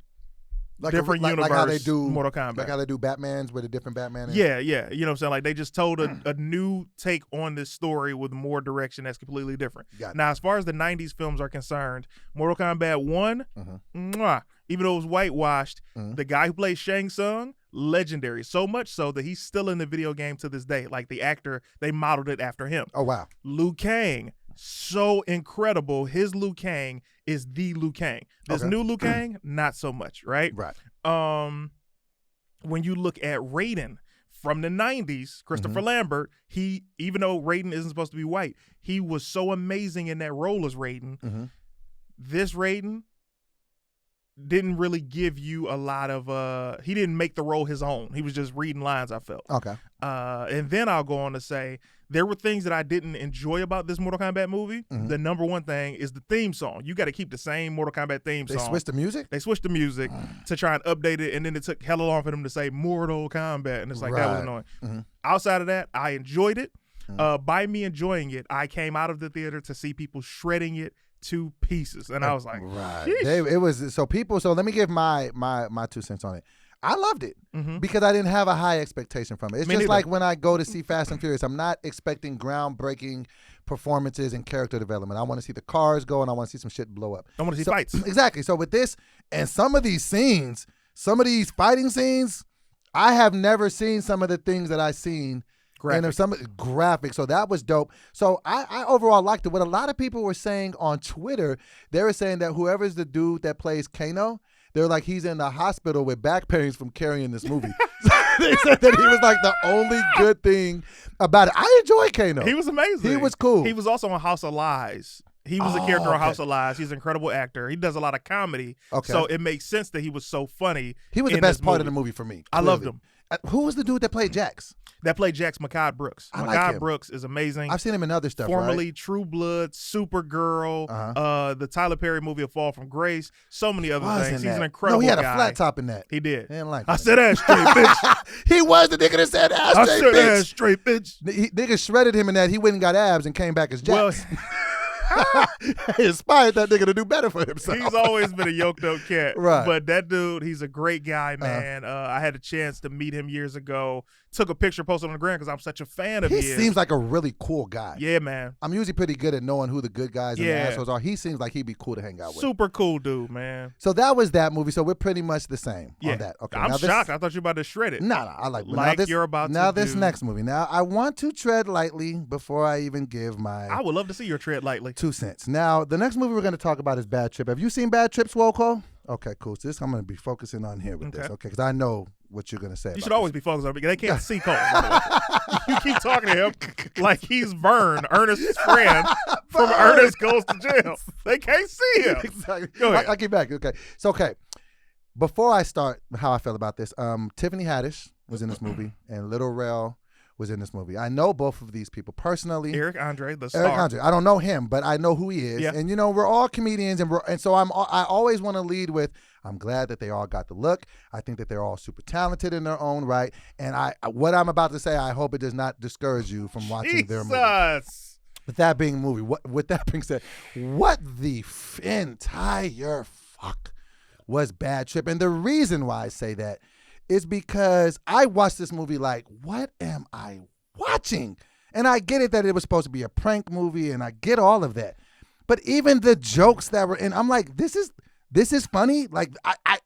like different universe. Like how they do Mortal Kombat. Like how they do Batmans with a different Batman. Yeah. You know what I'm saying? Like they just told a new take on this story with more direction that's completely different. Now, as far as the 90s films are concerned, Mortal Kombat 1, even though it was whitewashed, the guy who plays Shang Tsung, legendary. So much so that he's still in the video game to this day. Like the actor, they modeled it after him. Oh, wow. Liu Kang, so incredible. His Liu Kang is the Liu Kang. This new Liu Kang, not so much, right? Right. When you look at Raiden from the 90s, Christopher Lambert, he, even though Raiden isn't supposed to be white, he was so amazing in that role as Raiden. This Raiden didn't really give you a lot of he didn't make the role his own. He was just reading lines, I felt. Okay. And then I'll go on to say there were things that I didn't enjoy about this Mortal Kombat movie. The number one thing is the theme song. You got to keep the same Mortal Kombat theme song. They switched the music? They switched the music to try and update it, and then it took hella long for them to say Mortal Kombat, and it's like that was annoying. Outside of that, I enjoyed it. By me enjoying it, I came out of the theater to see people shredding it to pieces, and I was like, it was so people. So let me give my 2 cents on it. I loved it because I didn't have a high expectation from it. It's just like when I go to see Fast and Furious, I'm not expecting groundbreaking performances and character development. I want to see the cars go, and I want to see some shit blow up. I want to see fights. Exactly. So with this and some of these scenes, some of these fighting scenes, I have never seen some of the things that I've seen Graphic. And some graphic, so that was dope. So I overall liked it. What a lot of people were saying on Twitter, they were saying that whoever's the dude that plays Kano, they're like, he's in the hospital with back pains from carrying this movie. They said that he was like the only good thing about it. I enjoy Kano. He was amazing. He was cool. He was also on House of Lies. He was a character on House of Lies. He's an incredible actor. He does a lot of comedy. Okay. So it makes sense that he was so funny. He was the best part of the movie for me. I loved him. Who was the dude that played Jax? That played Jax, Mehcad Brooks. I like Mehcad him. Brooks is amazing. I've seen him in other stuff, Formerly right? True Blood, Supergirl, the Tyler Perry movie A Fall from Grace, so many other things. He's an incredible guy. No, he had a flat top in that. He did. I didn't like I that. said ass straight, bitch. He was the nigga that said ass straight, I said bitch. ass straight, bitch. Nigga shredded him in that. He went and got abs and came back as Jax. Well, He inspired that nigga to do better for himself. he's always been a yoked up cat. Right. But that dude, he's a great guy, man. I had a chance to meet him years ago. Took a picture, posted on the gram because I'm such a fan of He his. seems like a really cool guy. Yeah, man. I'm usually pretty good at knowing who the good guys and the assholes are. He seems like he'd be cool to hang out with. Super cool dude, man. So that was that movie. So we're pretty much the same on that. Okay. I'm now shocked. I thought you were about to shred it. No, I like you're about now to this do. next movie. Now I want to tread lightly before I even give my I would love to see your tread lightly. 2 cents. Now the next movie we're going to talk about is Bad Trip. Have you seen Bad Trip, Swolko? Okay, cool. So this I'm going to be focusing on here with this. Okay, because I know what you're going to say. You should always be focused on it because they can't see Cole. You keep talking to him like he's Vern, Ernest's friend from Ernest Goes to Jail. They can't see him. Exactly. Go ahead. I get back. Okay. So before I start how I feel about this, Tiffany Haddish was in this movie and Little Rel was in this movie. I know both of these people personally. Eric Andre, the star. Eric Andre. I don't know him, but I know who he is. Yeah. And we're all comedians, and so I always want to lead with, I'm glad that they all got the look. I think that they're all super talented in their own right. And what I'm about to say, I hope it does not discourage you from watching their movie. With that being said, what the entire fuck was Bad Trip? And the reason why I say that is because I watched this movie like, what am I watching? And I get it that it was supposed to be a prank movie, and I get all of that. But even the jokes that were in, I'm like, this is funny. Like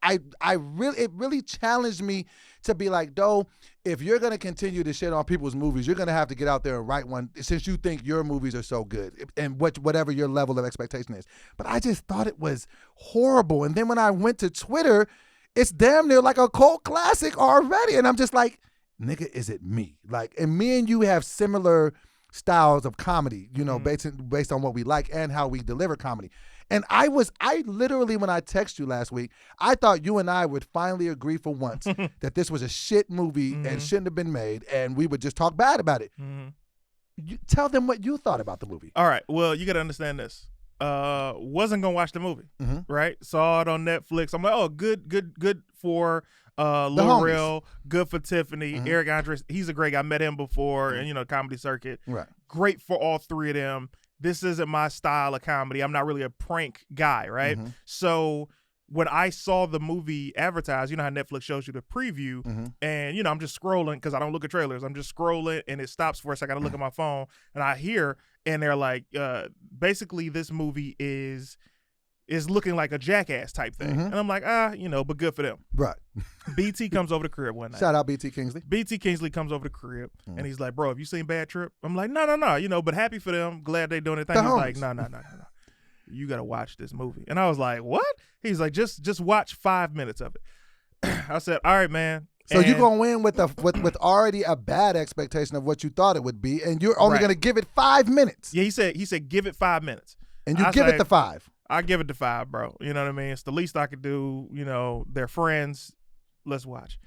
it really challenged me to be like, though, if you're gonna continue to shit on people's movies, you're gonna have to get out there and write one since you think your movies are so good and whatever your level of expectation is. But I just thought it was horrible. And then when I went to Twitter, it's damn near like a cult classic already. And I'm just like, nigga, is it me? Like, and me and you have similar styles of comedy, based on what we like and how we deliver comedy. And I literally, when I text you last week, I thought you and I would finally agree for once that this was a shit movie and shouldn't have been made, and we would just talk bad about it. You tell them what you thought about the movie. All right. Well, you got to understand this. Wasn't gonna watch the movie, right? Saw it on Netflix. I'm like, oh, good for Lil Rel, good for Tiffany, Eric Andre. He's a great guy. I met him before, and comedy circuit. Right. Great for all three of them. This isn't my style of comedy. I'm not really a prank guy, right? So when I saw the movie advertised, you know how Netflix shows you the preview, and I'm just scrolling because I don't look at trailers. I'm just scrolling, and it stops for a second. I look at my phone, and I hear, and they're like, basically, this movie is looking like a Jackass type thing, and I'm like, but good for them. Right. BT comes over the crib one night. Shout out BT Kingsley. BT Kingsley comes over the crib, and he's like, bro, have you seen Bad Trip? I'm like, no, but happy for them. Glad they doing their thing. He's like, no. You got to watch this movie. And I was like, what? He's like, just watch 5 minutes of it. I said, all right, man. So you're going to win with already a bad expectation of what you thought it would be, and you're only going to give it 5 minutes. Yeah, he said give it 5 minutes. And you give it the 5. I give it the 5, bro. You know what I mean? It's the least I could do. They're friends. Let's watch.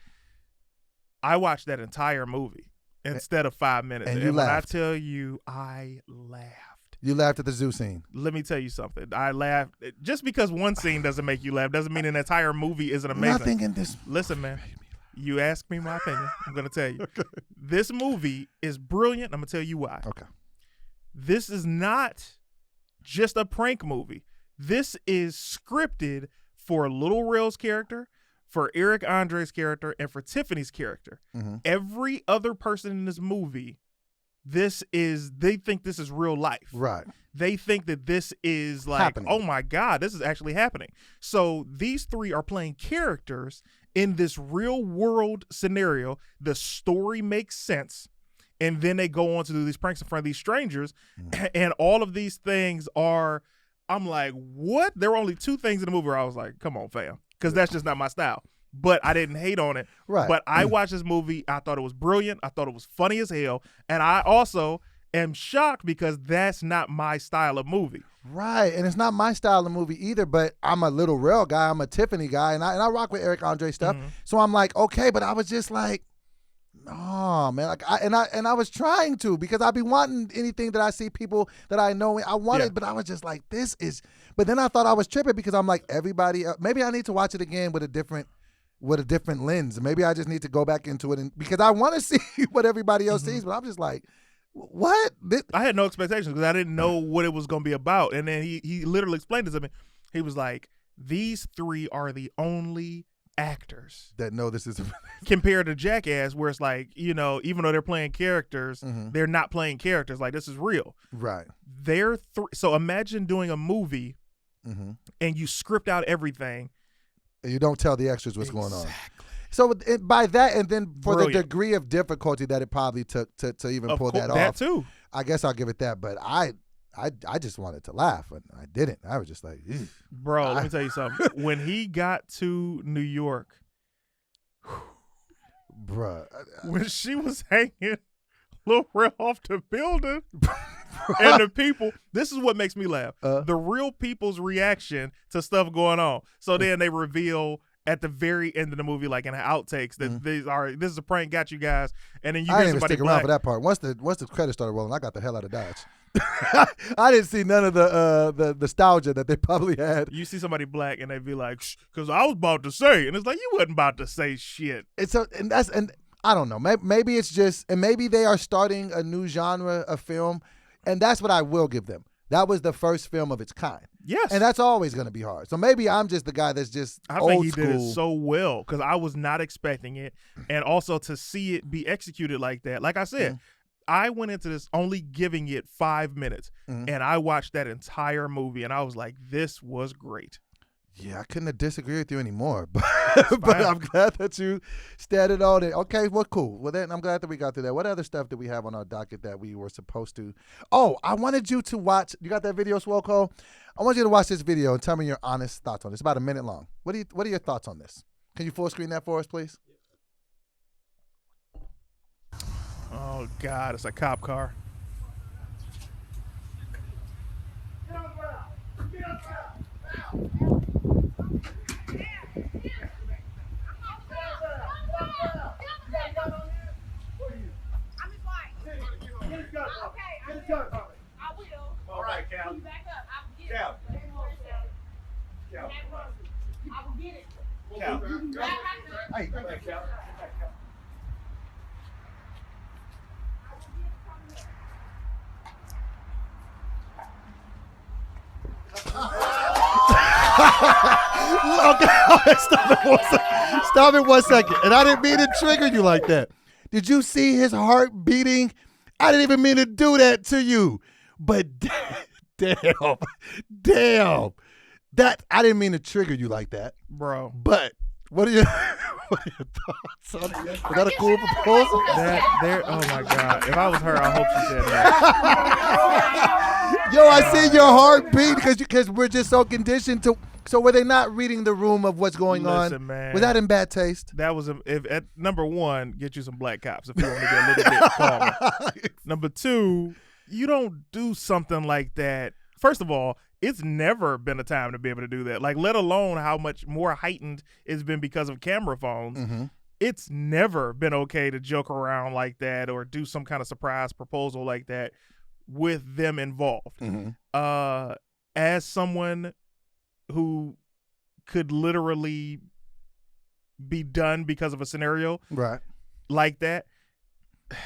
I watched that entire movie instead of 5 minutes. And you laughed. When I tell you, I laughed. You laughed at the zoo scene. Let me tell you something. I laughed. Just because one scene doesn't make you laugh doesn't mean an entire movie isn't amazing. Nothing in this. Listen, man. You asked me my opinion. I'm going to tell you. Okay. This movie is brilliant. I'm going to tell you why. Okay. This is not just a prank movie. This is scripted for Little Rel's character, for Eric Andre's character, and for Tiffany's character. Every other person in this movie, they think this is real life. Right. They think that this is like, happening. Oh my God, this is actually happening. So these three are playing characters in this real world scenario. The story makes sense. and then they go on to do these pranks in front of these strangers, and all of these things are, I'm like, what? There were only 2 things in the movie where I was like, come on, fam, because that's just not my style. But I didn't hate on it. Right. But I watched this movie. I thought it was brilliant. I thought it was funny as hell. And I also am shocked because that's not my style of movie. Right, and it's not my style of movie either, but I'm a Little Rail guy. I'm a Tiffany guy, and I rock with Eric Andre stuff. So I'm like, okay, but I was just like, oh man, like I was trying to, because I be wanting anything that I see people that I know I wanted, but I was just like, this is. But then I thought I was tripping because I'm like, everybody. Maybe I need to watch it again with a different lens. Maybe I just need to go back into it, because I want to see what everybody else sees. But I'm just like, what? I had no expectations because I didn't know what it was going to be about. And then he literally explained it to me. He was like, these 3 are the only actors that know this is compared to Jackass, where it's like, even though they're playing characters, they're not playing characters. Like, this is real. Right. They're so imagine doing a movie and you script out everything. And you don't tell the extras what's going on. So by that, and then for the degree of difficulty that it probably took to even pull that off. That too. I guess I'll give it that. But I just wanted to laugh, and I didn't. I was just like, ew. Bro, let me tell you something. When he got to New York, bruh, when she was hanging Lil Rel off the building, and the people, this is what makes me laugh. The real people's reaction to stuff going on. So then they reveal at the very end of the movie, like in the outtakes, that this is a prank, got you guys, and then you I hear didn't even somebody stick around for that part. Once the credits started rolling, I got the hell out of Dodge. I didn't see none of the nostalgia that they probably had. You see somebody black and they be like, because I was about to say, and it's like, you wasn't about to say shit. And I don't know. Maybe it's just, and maybe they are starting a new genre of film, and that's what I will give them. That was the first film of its kind. Yes. And that's always going to be hard. So maybe I'm just the guy that's just I old think he school. did it so well because I was not expecting it. And also to see it be executed like that. Like I said, I went into this only giving it 5 minutes, and I watched that entire movie, and I was like, this was great. Yeah, I couldn't disagree with you anymore, but I'm glad that you started on it. Okay, well, cool. Well, then I'm glad that we got through that. What other stuff did we have on our docket that we were supposed to? Oh, I wanted you to watch. You got that video, Swole Cole? I want you to watch this video and tell me your honest thoughts on it. It's about a minute long. What are your thoughts on this? Can you full screen that for us, please? Oh, God, it's a cop car. All right, Cal. Back up. I will get it. Cal. I will get it. Cal. Hey, come back, Cal. Okay, stop it 1 second. And I didn't mean to trigger you like that. Did you see his heart beating? I didn't even mean to do that to you. But damn. That I didn't mean to trigger you like that. Bro. But what are your thoughts on it? Was that a cool proposal? Oh my God. If I was her, I hope she said that. Yo, I see your heart beat because we're just so conditioned to. So were they not reading the room of what's going on? Man, was that in bad taste? That was at number one, get you some black cops if you want to get a little bit calmer. Number two, you don't do something like that. First of all, it's never been a time to be able to do that. Like, let alone how much more heightened it's been because of camera phones. Mm-hmm. It's never been okay to joke around like that or do some kind of surprise proposal like that with them involved. Mm-hmm. As someone who could literally be done because of a scenario right like that.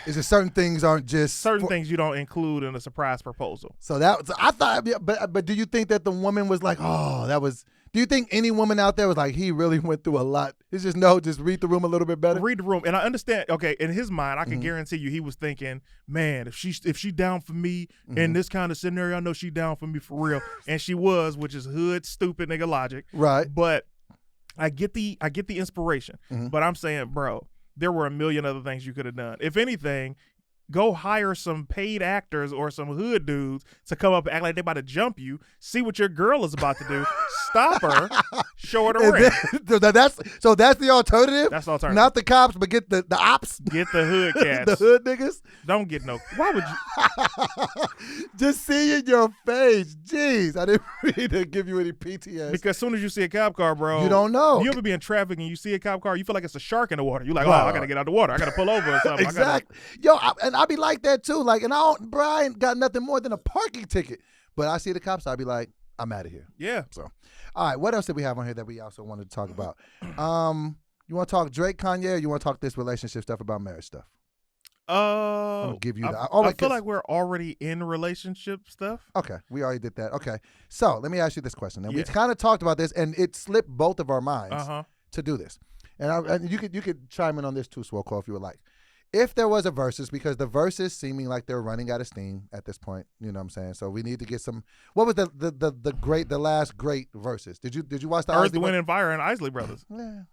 Is it certain things aren't just things you don't include in a surprise proposal? So I thought, but do you think that the woman was like, oh, that was? Do you think any woman out there was like, he really went through a lot? It's just just read the room a little bit better. Read the room, and I understand. Okay, in his mind, I can guarantee you, he was thinking, man, if she down for me in this kind of scenario, I know she down for me for real, and she was, which is hood stupid nigga logic, right? But I get the inspiration, but I'm saying, bro, there were a million other things you could have done. If anything, go hire some paid actors or some hood dudes to come up and act like they about to jump you, see what your girl is about to do, stop her, show her the ring. That's the alternative? That's the alternative. Not the cops, but get the ops? Get the hood cats. The hood niggas? Don't get no. Why would you? Just seeing your face. Jeez, I didn't mean to give you any PTS. Because as soon as you see a cop car, bro. You don't know. You ever be in traffic and you see a cop car, you feel like it's a shark in the water. You're like, oh, I got to get out the water. I got to pull over or something. Exactly. And I be like that too. Like, and I ain't got nothing more than a parking ticket. But I see the cops, I be like, I'm out of here. Yeah. So, all right, what else did we have on here that we also wanted to talk about? You want to talk Drake, Kanye, or you want to talk this relationship stuff about marriage stuff? I'm gonna give you that. I feel like we're already in relationship stuff. Okay, we already did that. Okay, so let me ask you this question. And we kind of talked about this, and it slipped both of our minds to do this. And you could chime in on this too, Swole, if you would like. If there was a versus, because the verses seeming like they're running out of steam at this point, you know what I'm saying? So we need to get some. What was the last great versus? Did you watch the Earth, Wind, and Fire and Isley Brothers? Yeah.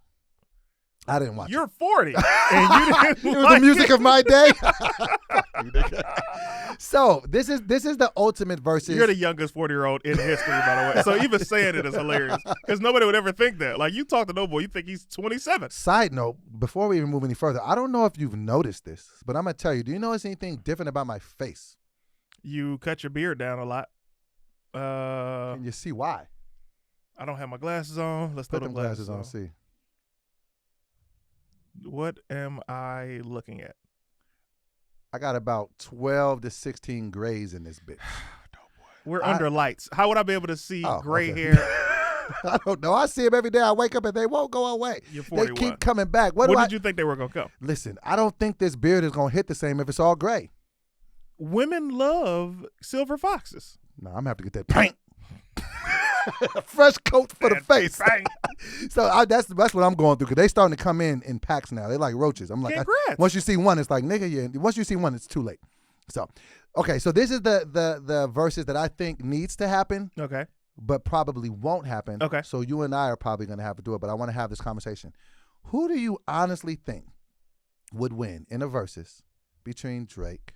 I didn't watch. You're 40, and you didn't. It was the music of my day. So this is the ultimate versus. You're the youngest 40-year-old in history, by the way. So even saying it is hilarious because nobody would ever think that. Like, you talk to No Boy, you think he's 27. Side note: before we even move any further, I don't know if you've noticed this, but I'm gonna tell you. Do you notice anything different about my face? You cut your beard down a lot. Can you see why? I don't have my glasses on. Let's put throw them glasses on. See. What am I looking at? I got about 12 to 16 grays in this bitch. We're under lights. How would I be able to see gray hair? I don't know. I see them every day. I wake up and they won't go away. You're 41. They keep coming back. What did you think they were going to come? Listen, I don't think this beard is going to hit the same if it's all gray. Women love silver foxes. No, I'm going to have to get that paint. Fresh coat for the face. So that's what I'm going through, because they starting to come in packs now. They're like roaches. I'm like, once you see one, it's like, nigga, yeah. Once you see one, it's too late. So, okay, so this is the verses that I think needs to happen. Okay. But probably won't happen. Okay. So you and I are probably going to have to do it, but I want to have this conversation. Who do you honestly think would win in a versus between Drake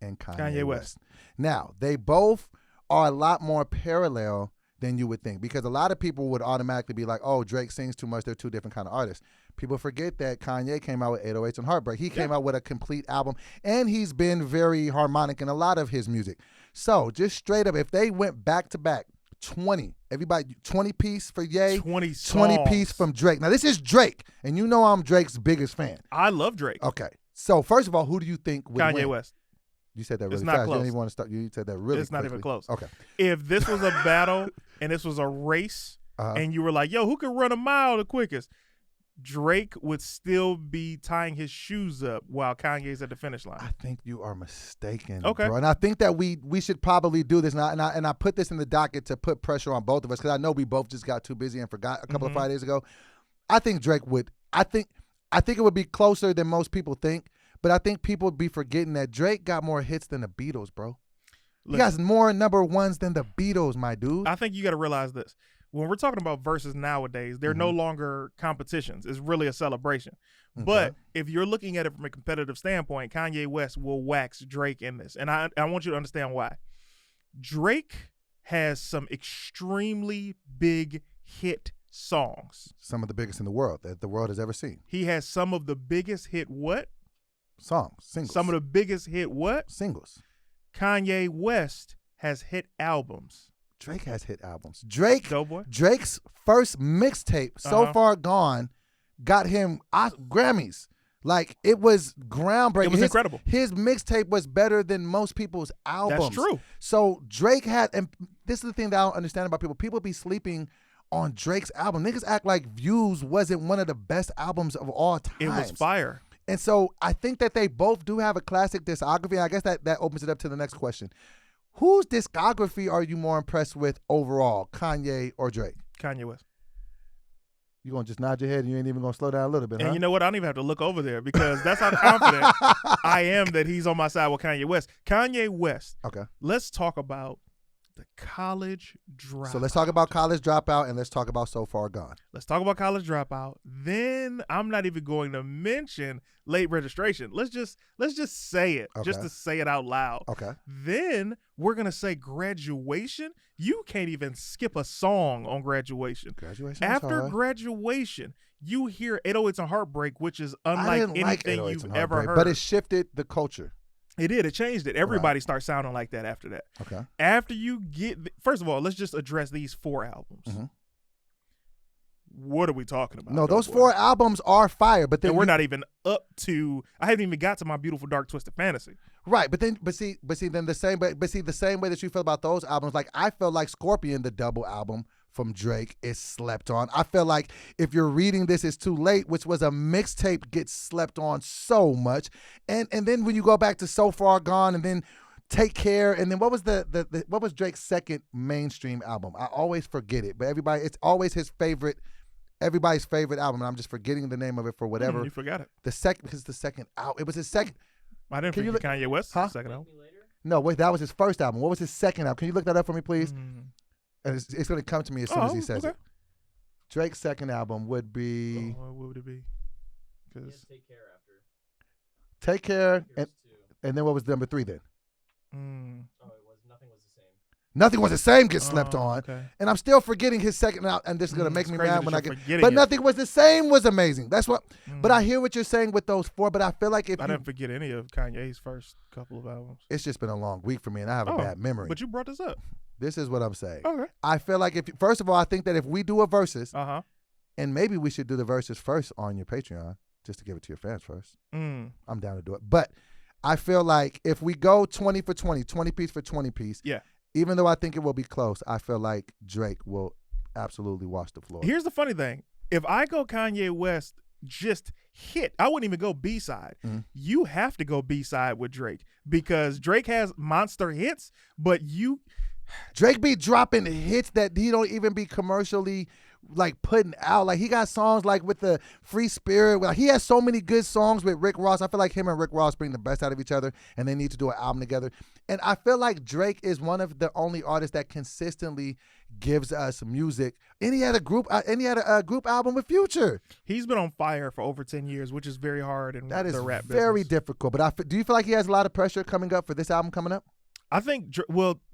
and Kanye West? Now, they both are a lot more parallel than you would think, because a lot of people would automatically be like, oh, Drake sings too much. They're two different kind of artists. People forget that Kanye came out with 808s and Heartbreak. He came out with a complete album, and he's been very harmonic in a lot of his music. So just straight up, if they went back to back, 20 piece for Ye, 20 piece from Drake. Now this is Drake, and you know I'm Drake's biggest fan. I love Drake. Okay, so first of all, who do you think would win? Kanye West. You said that really it's not fast. Close. You didn't even want to stop. You said that really. It's not quickly. even close. Okay. If this was a battle and this was a race, and you were like, "Yo, who could run a mile the quickest?" Drake would still be tying his shoes up while Kanye's at the finish line. I think you are mistaken, okay, bro. And I think that we should probably do this. And I put this in the docket to put pressure on both of us, because I know we both just got too busy and forgot a couple of Fridays ago. I think Drake would. I think it would be closer than most people think. But I think people would be forgetting that Drake got more hits than the Beatles, bro. He got more number ones than the Beatles, my dude. I think you got to realize this. When we're talking about verses nowadays, they're no longer competitions. It's really a celebration. Okay. But if you're looking at it from a competitive standpoint, Kanye West will wax Drake in this. And I want you to understand why. Drake has some extremely big hit songs. Some of the biggest in the world that the world has ever seen. He has some of the biggest hit what? Songs, singles. Some of the biggest hit what? Singles. Kanye West has hit albums. Drake has hit albums. Drake's first mixtape, So Far Gone, got him Grammys. Like, it was groundbreaking. It was incredible. His mixtape was better than most people's albums. That's true. So Drake had, and this is the thing that I don't understand about people. People be sleeping on Drake's album. Niggas act like Views wasn't one of the best albums of all time. It was fire. And so I think that they both do have a classic discography. I guess that opens it up to the next question. Whose discography are you more impressed with overall, Kanye or Drake? Kanye West. You going to just nod your head and you ain't even going to slow down a little bit, And you know what? I don't even have to look over there, because that's how confident I am that he's on my side with Kanye West. Kanye West. Okay. Let's talk about The College Dropout. So let's talk about College Dropout and let's talk about So Far Gone. Let's talk about College Dropout. Then I'm not even going to mention Late Registration. Let's just say it, just Okay. to say it out loud. Okay. Then we're gonna say Graduation. You can't even skip a song on Graduation. Graduation. After Graduation, you hear 808s and Heartbreak, which is I unlike didn't like anything 808s you've and ever Heartbreak, heard. but it shifted the culture. It did. It changed it. Everybody starts sounding like that after that. Okay. After you get, first of all, let's just address these 4 albums. Mhm. What are we talking about? No, those Doughboy? 4 albums are fire, but then And we're not even up to. I haven't even got to My Beautiful Dark Twisted Fantasy. right. But see, then the same way that you feel about those albums, like I feel like Scorpion, the double album from Drake, is slept on. I feel like If You're Reading This It's Too Late, which was a mixtape, gets slept on so much. And then when you go back to So Far Gone, and then Take Care, and then what was what was Drake's second mainstream album? I always forget it, but it's always everybody's favorite album, and I'm just forgetting the name of it for whatever. You forgot it. Because the second out, it was his second. I didn't Can you forget Kanye West. Huh? Second album. No, wait, that was his first album. What was his second album? Can you look that up for me, please? And it's going to come to me as soon as he says it. Drake's second album would be What would it be? Because Take Care after. Take Care, Here's 2. and then what was number 3 then? Oh, Nothing was the same. Nothing Was the Same gets slept on. Okay. And I'm still forgetting his second album, and this is going to make It's me crazy mad that when I you're get. forgetting But it. Nothing Was the Same was amazing. That's what. But I hear what you're saying with those 4. But I feel like I didn't forget any of Kanye's first couple of albums. it's just been a long week for me, and I have a bad memory. But you brought this up. This is what I'm saying. Okay. I feel like first of all, I think that if we do a versus, and maybe we should do the verses first on your Patreon, just to give it to your fans first. I'm down to do it. But I feel like if we go 20 for 20, 20 piece for 20 piece, Yeah. even though I think it will be close, I feel like Drake will absolutely wash the floor. Here's the funny thing. If I go Kanye West, just hit, I wouldn't even go B-side. You have to go B-side with Drake because Drake has monster hits, but Drake be dropping hits that he don't even be commercially like putting out. Like he got songs like with the Free Spirit. Like he has so many good songs with Rick Ross. I feel like him and Rick Ross bring the best out of each other, and they need to do an album together. And I feel like Drake is one of the only artists that consistently gives us music. And he had a group album with Future. he's been on fire for over 10 years, which is very hard in That is the rap very business. difficult. But do you feel like he has a lot of pressure coming up for this album coming up? I think,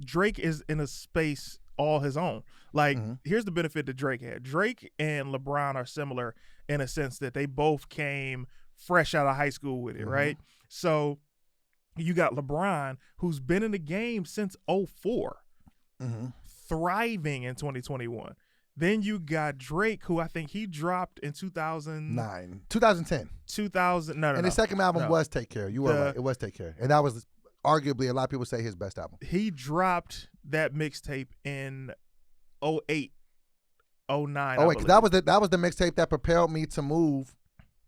Drake is in a space all his own. Like, here's the benefit that Drake had. Drake and LeBron are similar in a sense that they both came fresh out of high school with it, right? So you got LeBron, who's been in the game since 2004, thriving in 2021. Then you got Drake, who I think he dropped in 2010. 2010. No. And his second album was Take Care. You were The- right. It was Take Care. And that was arguably, a lot of people say, his best album. He dropped that mixtape in 2008, 2009. Oh wait, 'cause that was the mixtape that propelled me to move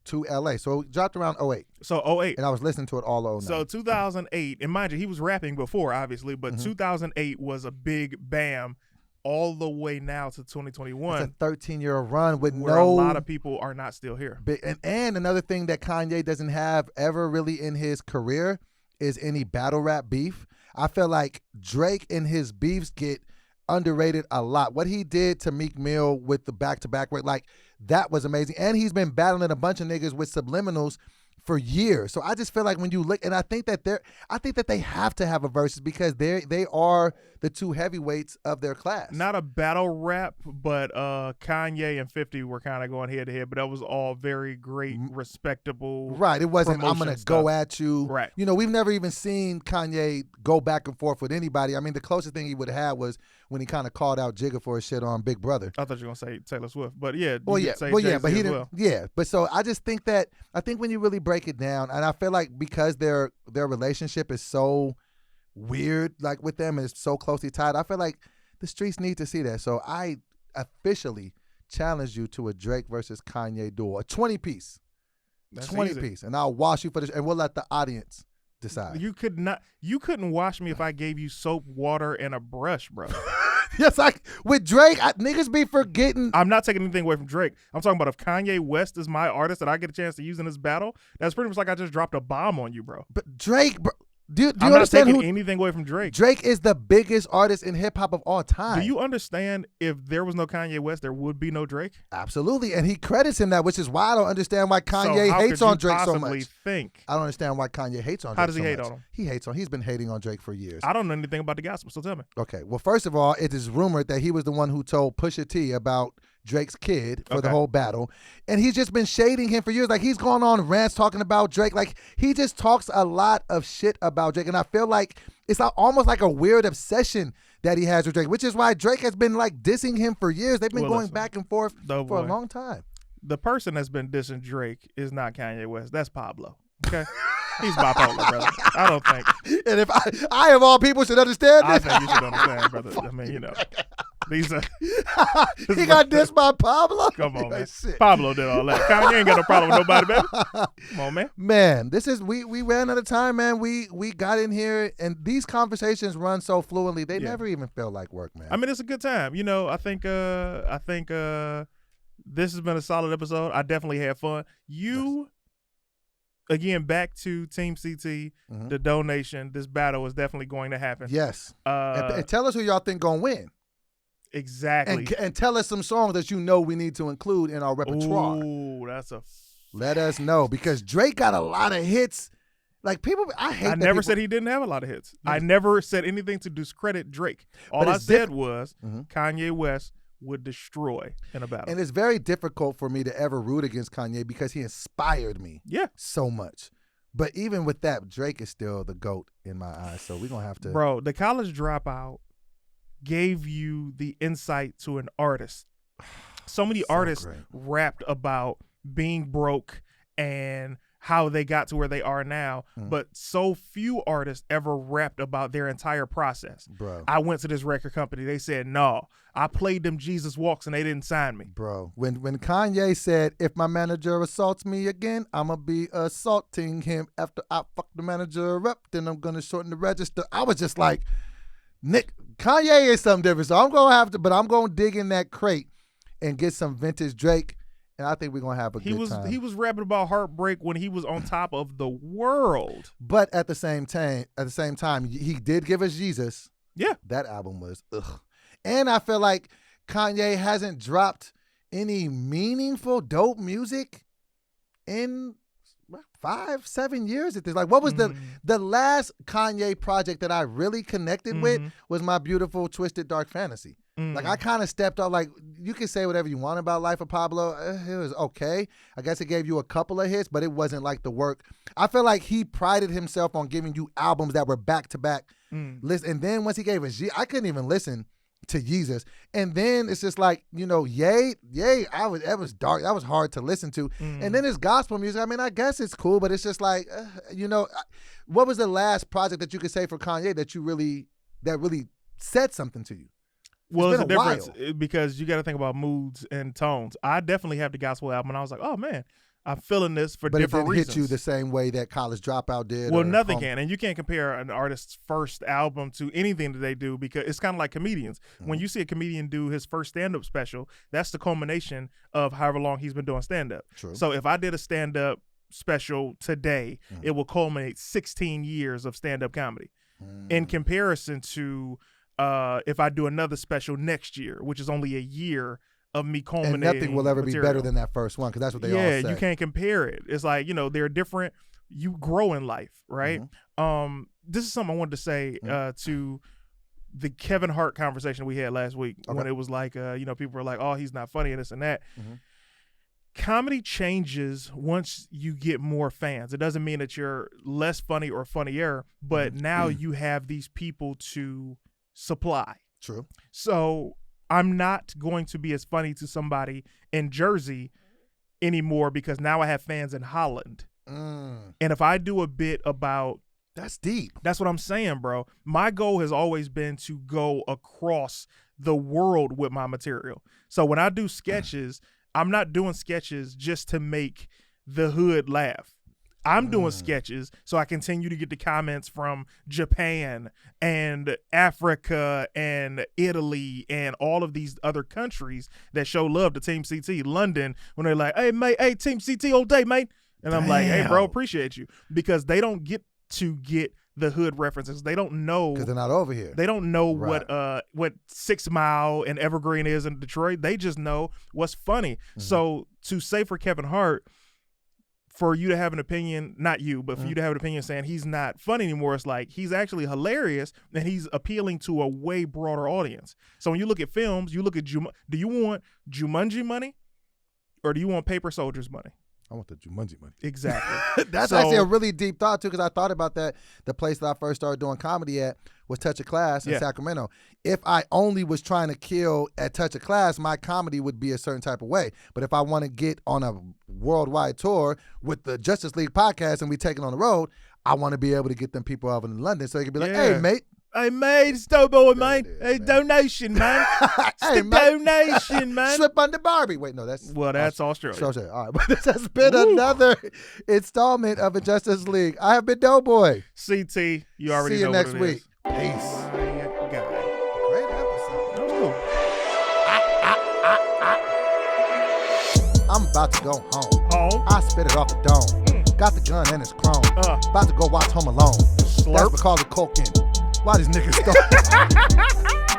to LA. So it dropped around 2008. So 2008. And I was listening to it all 2009. So 2008, and mind you, he was rapping before, obviously, but Mm-hmm. 2008 was a big bam all the way now to it's 2021, a 13-year run with where a lot of people are not still here. and another thing that Kanye doesn't have ever really in his career is any battle rap beef. I feel like Drake and his beefs get underrated a lot. What he did to Meek Mill with the back-to-back, like that was amazing. And he's been battling a bunch of niggas with subliminals for years. So I just feel like when you look, and I think that they have to have a versus because they are the two heavyweights of their class. Not a battle rap, but Kanye and 50 were kind of going head to head, but that was all very great, respectable. Right. It wasn't, I'm promotion going to go stuff. at you. Right. You know, we've never even seen Kanye go back and forth with anybody. I mean, the closest thing he would have had was when he kind of called out Jigga for his shit on Big Brother. I thought you were going to say Taylor Swift, but yeah. Well, you yeah. could say Well, yeah, Jay-Z but he as didn't. well. Yeah. But so I just think when you really break it down, and I feel like because their relationship is so weird, like with them, and it's so closely tied, I feel like the streets need to see that. So I officially challenge you to a Drake versus Kanye duel, a 20-piece. That's 20 easy. piece, and I'll wash you for this, and we'll let the audience decide. You couldn't wash me if I gave you soap, water, and a brush, bro. Yes, with Drake, niggas be forgetting. I'm not taking anything away from Drake. I'm talking about if Kanye West is my artist that I get a chance to use in this battle, that's pretty much like I just dropped a bomb on you, bro. But Drake, bro, Do you I'm not understand taking who anything away from Drake. Drake is? The biggest artist in hip hop of all time. Do you understand if there was no Kanye West, there would be no Drake? Absolutely, and he credits him that, which is why I don't understand why So Kanye how hates could on you Drake so possibly much. think? I don't understand why Kanye hates on Drake. How does he so hate much. on him? He's been hating on Drake for years. I don't know anything about the gospel, so tell me. Okay, well, first of all, it is rumored that he was the one who told Pusha T about Drake's kid for the Okay. whole battle, and he's just been shading him for years. Like, he's gone on rants talking about Drake. Like, he just talks a lot of shit about Drake, and I feel like it's almost like a weird obsession that he has with Drake, which is why Drake has been like dissing him for years. They've been Well, going listen, back and forth oh, for a boy. long time. The person that's been dissing Drake is not Kanye West. That's Pablo. Okay? He's bipolar, brother. I don't think. And if I of all people should understand I this, think you should understand, brother. I mean, you know. These are he got dissed by Pablo. Come on, man. Shit. Pablo did all that. Kanye ain't got no problem with nobody, baby. Come on, man. Man, this is we ran out of time, man. We got in here, and these conversations run so fluently. They never even feel like work, man. I mean, it's a good time. You know, I think this has been a solid episode. I definitely had fun. Again, back to Team CT, the donation. This battle is definitely going to happen. Yes. And tell us who y'all think gonna win. Exactly. And tell us some songs that you know we need to include in our repertoire. Ooh, that's a. Let us know, because Drake got a lot of hits. Like, people, I never said he didn't have a lot of hits. I never said anything to discredit Drake. All I said was Kanye West would destroy in a battle. And it's very difficult for me to ever root against Kanye because he inspired me so much. But even with that, Drake is still the GOAT in my eyes. So we're going to have to. Bro, The College Dropout gave you the insight to an artist. So many artists rapped about being broke and how they got to where they are now, but so few artists ever rapped about their entire process. Bro, I went to this record company. They said, no, I played them Jesus Walks and they didn't sign me. Bro, when Kanye said, if my manager assaults me again, I'm going to be assaulting him after I fuck the manager up, then I'm going to shorten the register. I was just like, Nick, Kanye is something different. So I'm going to have to, but I'm going to dig in that crate and get some vintage Drake. And I think we're going to have a good time. He was rapping about heartbreak when he was on top of the world. But at the same time, he did give us Jesus. Yeah. That album was ugh. And I feel like Kanye hasn't dropped any meaningful, dope music in 5-7 years at this. Like, what was the last Kanye project that I really connected with was My Beautiful Twisted Dark Fantasy. Like, I kind of stepped off. Like, you can say whatever you want about Life of Pablo. It was okay. I guess it gave you a couple of hits, but it wasn't like the work. I feel like he prided himself on giving you albums that were back-to-back lists. And then once he gave us I couldn't even listen to Jesus. And then it's just like, you know, Yay, that was dark. That was hard to listen to. And then his gospel music, I mean, I guess it's cool, but it's just like, you know, what was the last project that you could say for Kanye that really said something to you? Well, it's a difference because you got to think about moods and tones. I definitely have the gospel album, and I was like, oh, man, I'm feeling this for different reasons. But it didn't hit you the same way that College Dropout did? Well, nothing can. And you can't compare an artist's first album to anything that they do because it's kind of like comedians. When you see a comedian do his first stand-up special, that's the culmination of however long he's been doing stand-up. True. So if I did a stand-up special today, it will culminate 16 years of stand-up comedy in comparison to if I do another special next year, which is only a year of me culminating. And nothing will ever material. be better than that first one because that's what they all say. Yeah, you can't compare it. It's like, you know, they're different. You grow in life, right? This is something I wanted to say to the Kevin Hart conversation we had last week when it was like, you know, people were like, oh, he's not funny and this and that. Comedy changes once you get more fans. It doesn't mean that you're less funny or funnier, but now you have these people to supply. True. So I'm not going to be as funny to somebody in Jersey anymore because now I have fans in Holland. And if I do a bit about... That's deep. That's what I'm saying, bro. My goal has always been to go across the world with my material. So when I do sketches, I'm not doing sketches just to make the hood laugh. I'm doing sketches so I continue to get the comments from Japan and Africa and Italy and all of these other countries that show love to Team CT. London, when they're like, hey, mate, hey, Team CT all day, mate. And I'm like, hey, bro, appreciate you. Because they don't get to get the hood references. They don't know because they're not over here. They don't know Right. what 6 Mile and Evergreen is in Detroit. They just know what's funny. So to say for Kevin Hart, for you to have an opinion, not you, but for you to have an opinion saying he's not funny anymore, it's like he's actually hilarious and he's appealing to a way broader audience. So when you look at films, you look at do you want Jumanji money or do you want Paper Soldiers money? I want the Jumanji money. Exactly. That's actually a really deep thought, too, because I thought about that. The place that I first started doing comedy at was Touch of Class in Sacramento. If I only was trying to kill at Touch of Class, my comedy would be a certain type of way. But if I want to get on a worldwide tour with the Justice League podcast and we take it on the road, I want to be able to get them people over in London so they can be like, hey, mate. Hey, mate, it's Doughboy, mate. It is, Hey, man. donation, man. It's Hey, the mate. donation, man. Slip under Barbie. Wait, no, that's Australia. So, all right, but this has been another installment of the Justice League. I have been Doughboy. CT, you already See you know next what it week. is. Peace. Quiet guy. Great episode. That was cool. I'm about to go home. Home. I spit it off the dome. Got the gun and it's chrome. About to go watch Home Alone. Slurp. That's because of cocaine. Why these niggas start?